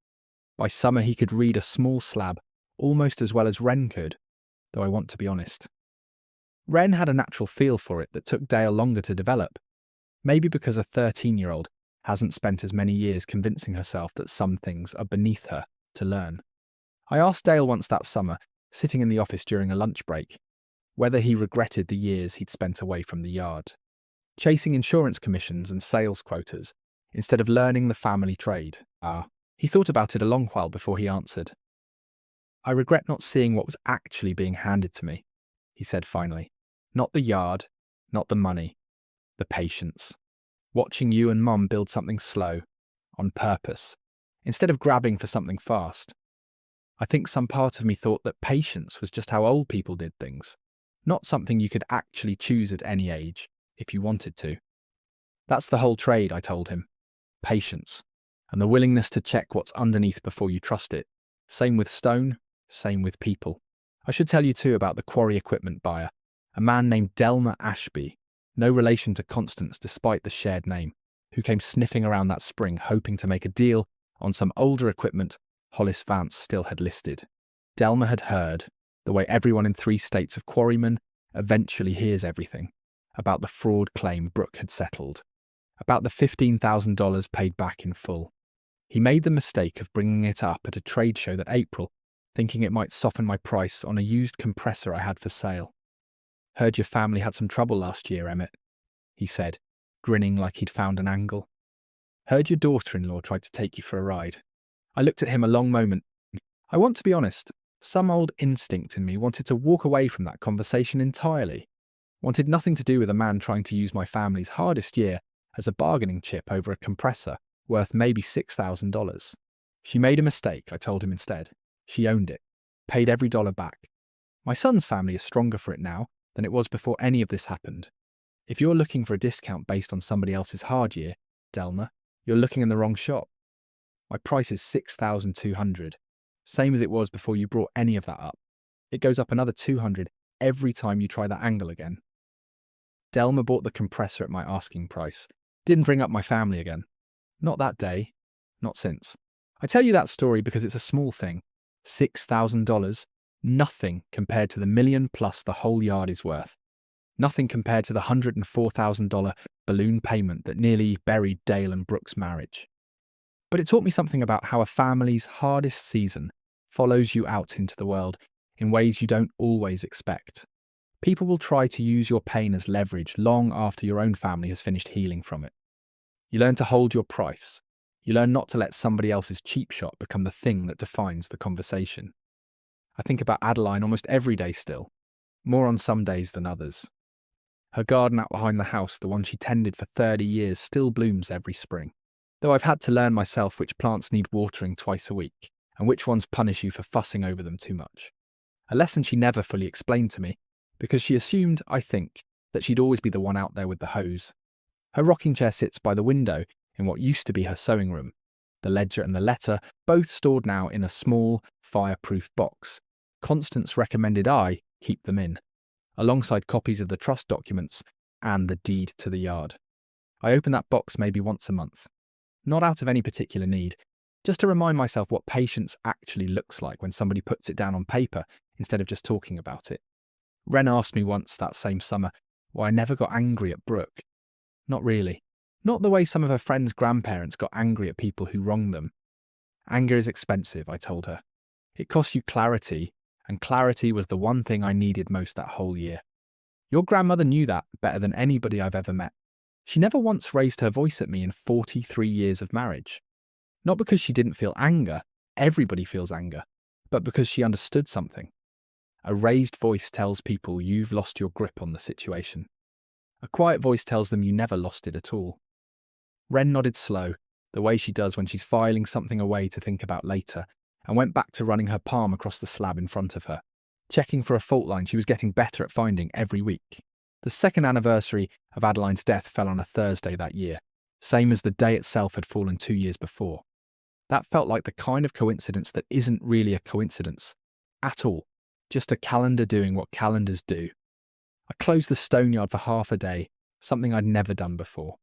By summer he could read a small slab almost as well as Wren could, though I want to be honest. Wren had a natural feel for it that took Dale longer to develop, maybe because a 13-year-old hasn't spent as many years convincing herself that some things are beneath her to learn. I asked Dale once that summer, sitting in the office during a lunch break, whether he regretted the years he'd spent away from the yard, chasing insurance commissions and sales quotas, instead of learning the family trade. He thought about it a long while before he answered. I regret not seeing what was actually being handed to me, he said finally. Not the yard, not the money, the patience. Watching you and Mum build something slow, on purpose, instead of grabbing for something fast. I think some part of me thought that patience was just how old people did things, not something you could actually choose at any age, if you wanted to. That's the whole trade, I told him. Patience, and the willingness to check what's underneath before you trust it. Same with stone, same with people. I should tell you too about the quarry equipment buyer, a man named Delmer Ashby, no relation to Constance despite the shared name, who came sniffing around that spring hoping to make a deal on some older equipment Hollis Vance still had listed. Delmer had heard, the way everyone in 3 states of quarrymen eventually hears everything, about the fraud claim Brooke had settled, about the $15,000 paid back in full. He made the mistake of bringing it up at a trade show that April, thinking it might soften my price on a used compressor I had for sale. Heard your family had some trouble last year, Emmett, he said, grinning like he'd found an angle. Heard your daughter-in-law tried to take you for a ride. I looked at him a long moment. I want to be honest, some old instinct in me wanted to walk away from that conversation entirely. Wanted nothing to do with a man trying to use my family's hardest year as a bargaining chip over a compressor worth maybe $6,000. She made a mistake, I told him instead. She owned it, paid every dollar back. My son's family is stronger for it now than it was before any of this happened. If you're looking for a discount based on somebody else's hard year, Delmer, you're looking in the wrong shop. My price is $6,200, same as it was before you brought any of that up. It goes up another $200 every time you try that angle again. Delma bought the compressor at my asking price. Didn't bring up my family again. Not that day. Not since. I tell you that story because it's a small thing. $6,000. Nothing compared to the $1 million plus the whole yard is worth. Nothing compared to the $104,000 balloon payment that nearly buried Dale and Brooke's marriage. But it taught me something about how a family's hardest season follows you out into the world in ways you don't always expect. People will try to use your pain as leverage long after your own family has finished healing from it. You learn to hold your price. You learn not to let somebody else's cheap shot become the thing that defines the conversation. I think about Adeline almost every day still, more on some days than others. Her garden out behind the house, the one she tended for 30 years, still blooms every spring. Though I've had to learn myself which plants need watering twice a week, and which ones punish you for fussing over them too much. A lesson she never fully explained to me, because she assumed, I think, that she'd always be the one out there with the hose. Her rocking chair sits by the window in what used to be her sewing room. The ledger and the letter, both stored now in a small, fireproof box. Constance recommended I keep them in, alongside copies of the trust documents and the deed to the yard. I open that box maybe once a month. Not out of any particular need, just to remind myself what patience actually looks like when somebody puts it down on paper instead of just talking about it. Ren asked me once that same summer why I never got angry at Brooke. Not really. Not the way some of her friends' grandparents got angry at people who wronged them. Anger is expensive, I told her. It costs you clarity, and clarity was the one thing I needed most that whole year. Your grandmother knew that better than anybody I've ever met. She never once raised her voice at me in 43 years of marriage. Not because she didn't feel anger, everybody feels anger, but because she understood something. A raised voice tells people you've lost your grip on the situation. A quiet voice tells them you never lost it at all. Ren nodded slow, the way she does when she's filing something away to think about later, and went back to running her palm across the slab in front of her, checking for a fault line she was getting better at finding every week. The second anniversary of Adeline's death fell on a Thursday that year, same as the day itself had fallen 2 years before. That felt like the kind of coincidence that isn't really a coincidence at all, just a calendar doing what calendars do. I closed the Stoneyard for half a day, something I'd never done before.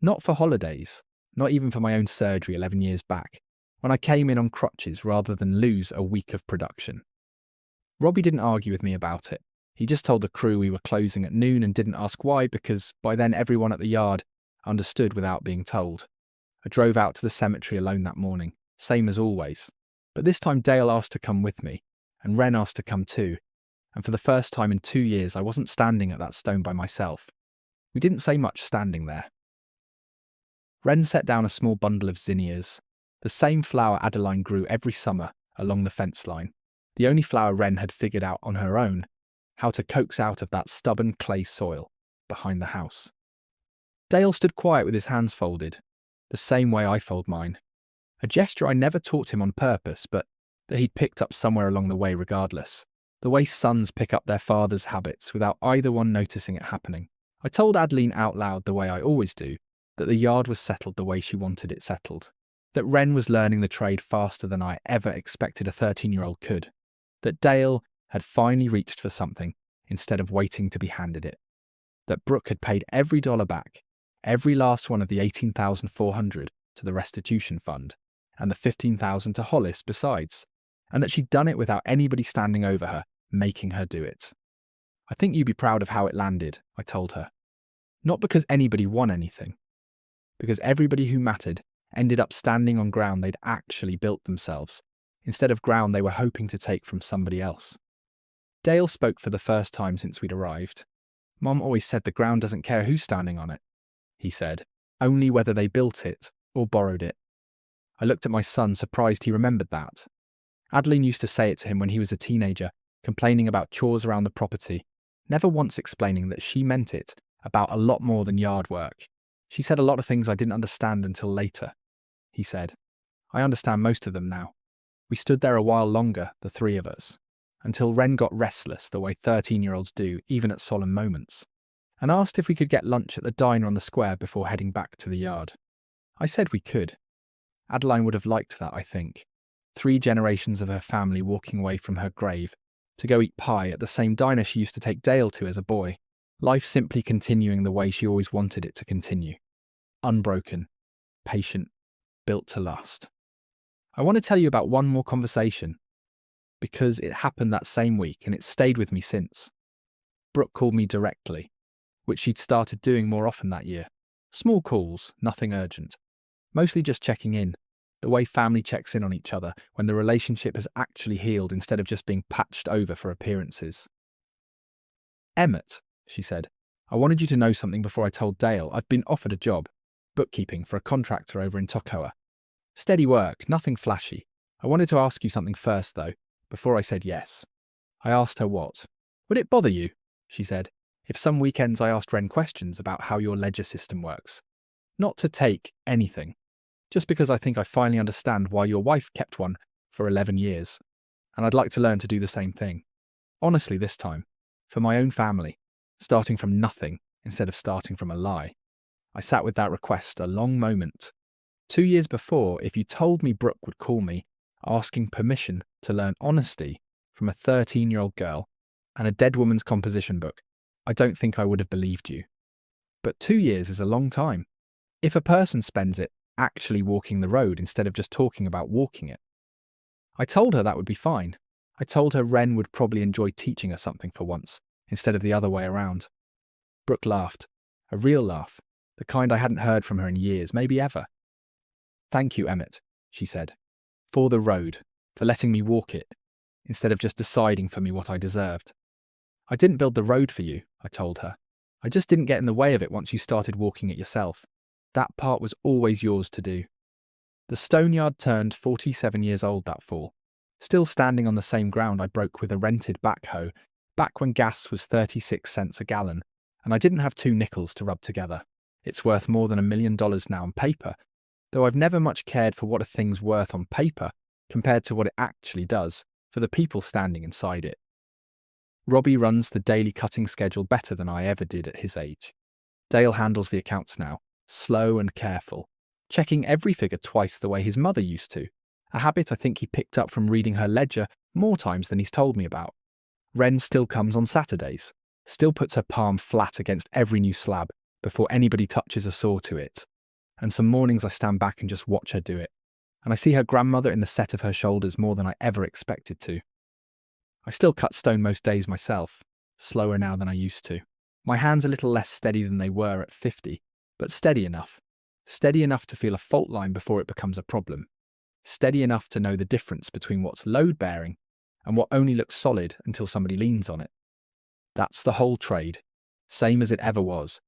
Not for holidays, not even for my own surgery 11 years back, when I came in on crutches rather than lose a week of production. Robbie didn't argue with me about it. He just told the crew we were closing at noon and didn't ask why because by then everyone at the yard understood without being told. I drove out to the cemetery alone that morning, same as always. But this time Dale asked to come with me, and Ren asked to come too. And for the first time in 2 years, I wasn't standing at that stone by myself. We didn't say much standing there. Ren set down a small bundle of zinnias, the same flower Adeline grew every summer along the fence line, the only flower Ren had figured out on her own how to coax out of that stubborn clay soil behind the house. Dale stood quiet with his hands folded, the same way I fold mine. A gesture I never taught him on purpose, but that he'd picked up somewhere along the way regardless. The way sons pick up their father's habits without either one noticing it happening. I told Adeline out loud the way I always do, that the yard was settled the way she wanted it settled. That Ren was learning the trade faster than I ever expected a 13-year-old could. That Dale had finally reached for something instead of waiting to be handed it. That Brooke had paid every dollar back, every last one of the $18,400 to the restitution fund, and the $15,000 to Hollis besides, and that she'd done it without anybody standing over her, making her do it. I think you'd be proud of how it landed, I told her. Not because anybody won anything. Because everybody who mattered ended up standing on ground they'd actually built themselves, instead of ground they were hoping to take from somebody else. Dale spoke for the first time since we'd arrived. Mom always said the ground doesn't care who's standing on it, he said, only whether they built it or borrowed it. I looked at my son, surprised he remembered that. Adeline used to say it to him when he was a teenager, complaining about chores around the property, never once explaining that she meant it about a lot more than yard work. She said a lot of things I didn't understand until later. He said, I understand most of them now. We stood there a while longer, the three of us, until Ren got restless the way 13-year-olds do, even at solemn moments, and asked if we could get lunch at the diner on the square before heading back to the yard. I said we could. Adeline would have liked that, I think. 3 generations of her family walking away from her grave to go eat pie at the same diner she used to take Dale to as a boy. Life simply continuing the way she always wanted it to continue. Unbroken, patient, built to last. I want to tell you about one more conversation because it happened that same week and it's stayed with me since. Brooke called me directly, which she'd started doing more often that year. Small calls, nothing urgent. Mostly just checking in, the way family checks in on each other when the relationship has actually healed instead of just being patched over for appearances. "Emmett," she said, "I wanted you to know something before I told Dale. I've been offered a job, bookkeeping for a contractor over in Toccoa. Steady work, nothing flashy. I wanted to ask you something first, though, before I said yes." I asked her what. "Would it bother you," she said, "if some weekends I asked Ren questions about how your ledger system works? Not to take anything, just because I think I finally understand why your wife kept one for 11 years, and I'd like to learn to do the same thing. Honestly, this time, for my own family, starting from nothing instead of starting from a lie." I sat with that request a long moment. 2 years before, if you told me Brooke would call me asking permission to learn honesty from a 13-year-old girl and a dead woman's composition book, I don't think I would have believed you. But 2 years is a long time. If a person spends it actually walking the road instead of just talking about walking it. I told her that would be fine. I told her Ren would probably enjoy teaching her something for once, instead of the other way around. Brooke laughed. A real laugh. The kind I hadn't heard from her in years, maybe ever. "Thank you, Emmett," she said, "for the road, for letting me walk it, instead of just deciding for me what I deserved. I didn't build the road for you," I told her. "I just didn't get in the way of it once you started walking it yourself. That part was always yours to do." The Stoneyard turned 47 years old that fall, still standing on the same ground I broke with a rented backhoe back when gas was 36 cents a gallon, and I didn't have 2 nickels to rub together. It's worth more than $1 million now on paper, though I've never much cared for what a thing's worth on paper compared to what it actually does for the people standing inside it. Robbie runs the daily cutting schedule better than I ever did at his age. Dale handles the accounts now, slow and careful, checking every figure twice the way his mother used to, a habit I think he picked up from reading her ledger more times than he's told me about. Ren still comes on Saturdays, still puts her palm flat against every new slab before anybody touches a saw to it. And some mornings I stand back and just watch her do it, and I see her grandmother in the set of her shoulders more than I ever expected to. I still cut stone most days myself, slower now than I used to. My hands a little less steady than they were at 50, but steady enough. Steady enough to feel a fault line before it becomes a problem. Steady enough to know the difference between what's load-bearing and what only looks solid until somebody leans on it. That's the whole trade, same as it ever was.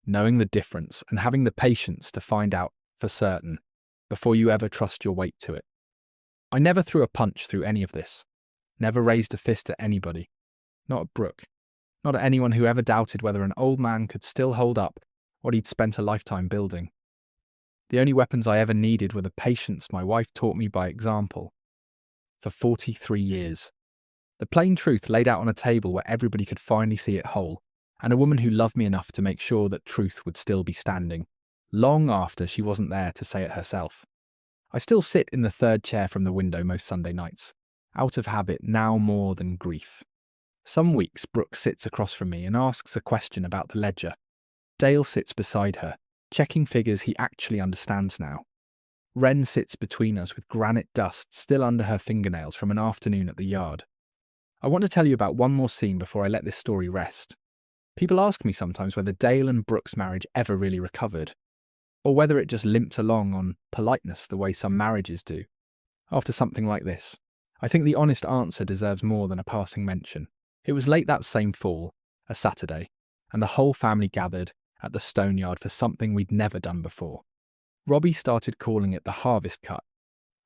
Knowing the difference and having the patience to find out for certain before you ever trust your weight to it. I never threw a punch through any of this. Never raised a fist at anybody. Not at Brooke. Not at anyone who ever doubted whether an old man could still hold up what he'd spent a lifetime building. The only weapons I ever needed were the patience my wife taught me by example. For 43 years. The plain truth laid out on a table where everybody could finally see it whole, and a woman who loved me enough to make sure that truth would still be standing, long after she wasn't there to say it herself. I still sit in the third chair from the window most Sunday nights, out of habit now more than grief. Some weeks Brooke sits across from me and asks a question about the ledger. Dale sits beside her, checking figures he actually understands now. Ren sits between us with granite dust still under her fingernails from an afternoon at the yard. I want to tell you about one more scene before I let this story rest. People ask me sometimes whether Dale and Brooke's marriage ever really recovered, or whether it just limped along on politeness the way some marriages do. After something like this, I think the honest answer deserves more than a passing mention. It was late that same fall, a Saturday, and the whole family gathered at the Stoneyard for something we'd never done before. Robbie started calling it the harvest cut,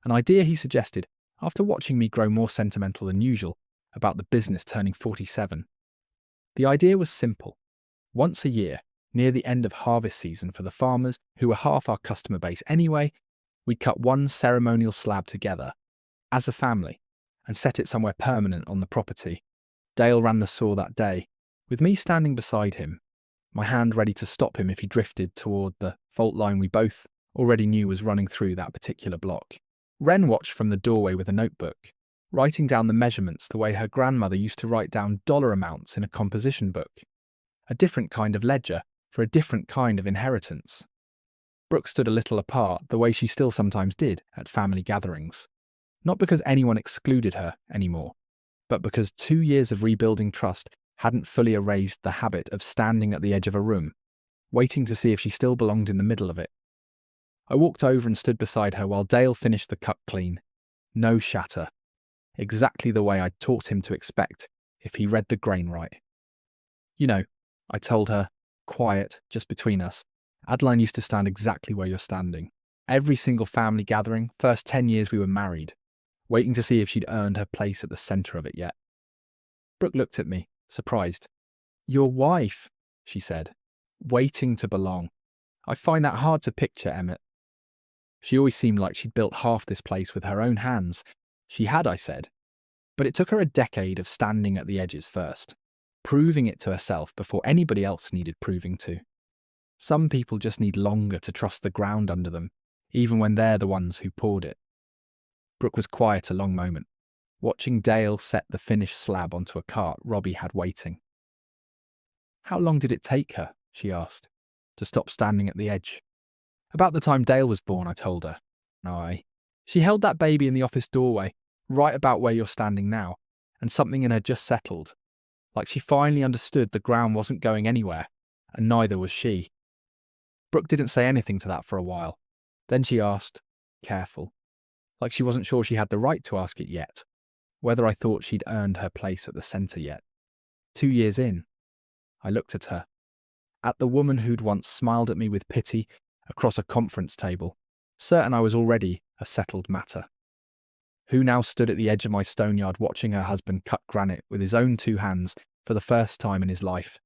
an idea he suggested after watching me grow more sentimental than usual about the business turning 47. The idea was simple. Once a year, near the end of harvest season for the farmers who were half our customer base anyway, we'd cut one ceremonial slab together, as a family, and set it somewhere permanent on the property. Dale ran the saw that day, with me standing beside him, my hand ready to stop him if he drifted toward the fault line we both already knew was running through that particular block. Wren watched from the doorway with a notebook, writing down the measurements the way her grandmother used to write down dollar amounts in a composition book. A different kind of ledger for a different kind of inheritance. Brooke stood a little apart, the way she still sometimes did at family gatherings. Not because anyone excluded her anymore, but because 2 years of rebuilding trust hadn't fully erased the habit of standing at the edge of a room, waiting to see if she still belonged in the middle of it. I walked over and stood beside her while Dale finished the cut clean. No shatter. Exactly the way I'd taught him to expect if he read the grain right. You know, I told her, quiet, just between us, Adeline used to stand exactly where you're standing. Every single family gathering, first 10 years we were married, waiting to see if she'd earned her place at the centre of it yet. Brooke looked at me, surprised. Your wife, she said, waiting to belong. I find that hard to picture, Emmett. She always seemed like she'd built half this place with her own hands. She had, I said. But it took her a decade of standing at the edges first, proving it to herself before anybody else needed proving to. Some people just need longer to trust the ground under them, even when they're the ones who poured it. Brooke was quiet a long moment, watching Dale set the finished slab onto a cart Robbie had waiting. How long did it take her, she asked, to stop standing at the edge? About the time Dale was born, I told her. Aye. She held that baby in the office doorway, right about where you're standing now, and something in her just settled. Like she finally understood the ground wasn't going anywhere, and neither was she. Brooke didn't say anything to that for a while. Then she asked, careful, like she wasn't sure she had the right to ask it yet, whether I thought she'd earned her place at the centre yet. 2 years in, I looked at her, at the woman who'd once smiled at me with pity across a conference table, certain I was already a settled matter. Who now stood at the edge of my stone yard watching her husband cut granite with his own 2 hands for the first time in his life.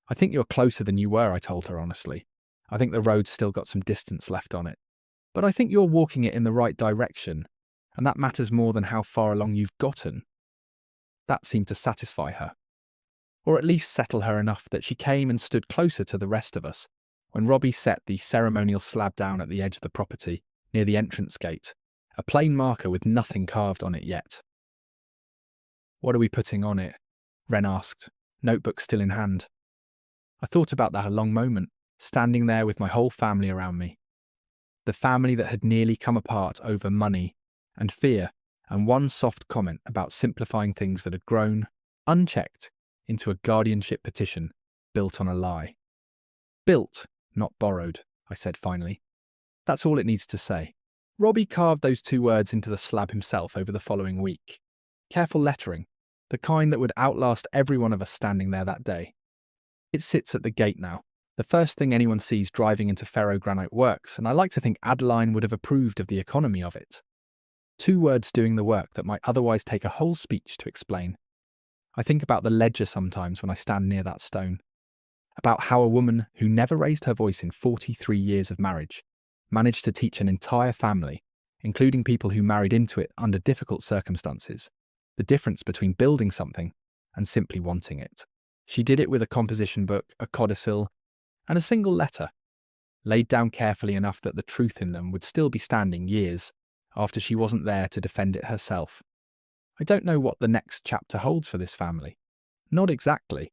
I think you're closer than you were, I told her honestly. I think the road's still got some distance left on it. But I think you're walking it in the right direction, and that matters more than how far along you've gotten. That seemed to satisfy her. Or at least settle her enough that she came and stood closer to the rest of us when Robbie set the ceremonial slab down at the edge of the property, near the entrance gate, a plain marker with nothing carved on it yet. What are we putting on it? Wren asked, notebook still in hand. I thought about that a long moment, standing there with my whole family around me. The family that had nearly come apart over money and fear and one soft comment about simplifying things that had grown, unchecked, into a guardianship petition built on a lie. Built, not borrowed, I said finally. That's all it needs to say. Robbie carved those 2 words into the slab himself over the following week. Careful lettering, the kind that would outlast every one of us standing there that day. It sits at the gate now, the first thing anyone sees driving into ferrogranite works, and I like to think Adeline would have approved of the economy of it. 2 words doing the work that might otherwise take a whole speech to explain. I think about the ledger sometimes when I stand near that stone. About how a woman who never raised her voice in 43 years of marriage managed to teach an entire family, including people who married into it under difficult circumstances, the difference between building something and simply wanting it. She did it with a composition book, a codicil, and a single letter, laid down carefully enough that the truth in them would still be standing years after she wasn't there to defend it herself. I don't know what the next chapter holds for this family. Not exactly.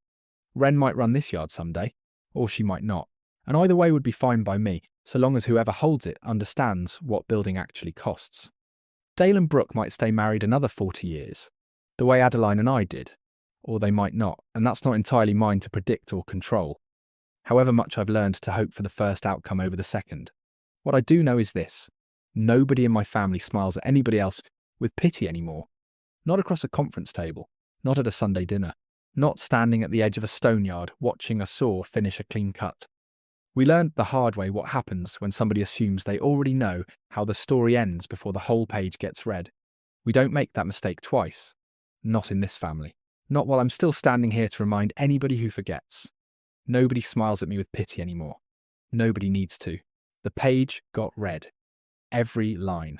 Wren might run this yard someday, or she might not, and either way would be fine by me, so long as whoever holds it understands what building actually costs. Dale and Brooke might stay married another 40 years, the way Adeline and I did, or they might not, and that's not entirely mine to predict or control. However much I've learned to hope for the first outcome over the second. What I do know is this: nobody in my family smiles at anybody else with pity anymore. Not across a conference table, not at a Sunday dinner, not standing at the edge of a stone yard watching a saw finish a clean cut. We learned the hard way what happens when somebody assumes they already know how the story ends before the whole page gets read. We don't make that mistake twice. Not in this family. Not while I'm still standing here to remind anybody who forgets. Nobody smiles at me with pity anymore. Nobody needs to. The page got read. Every line.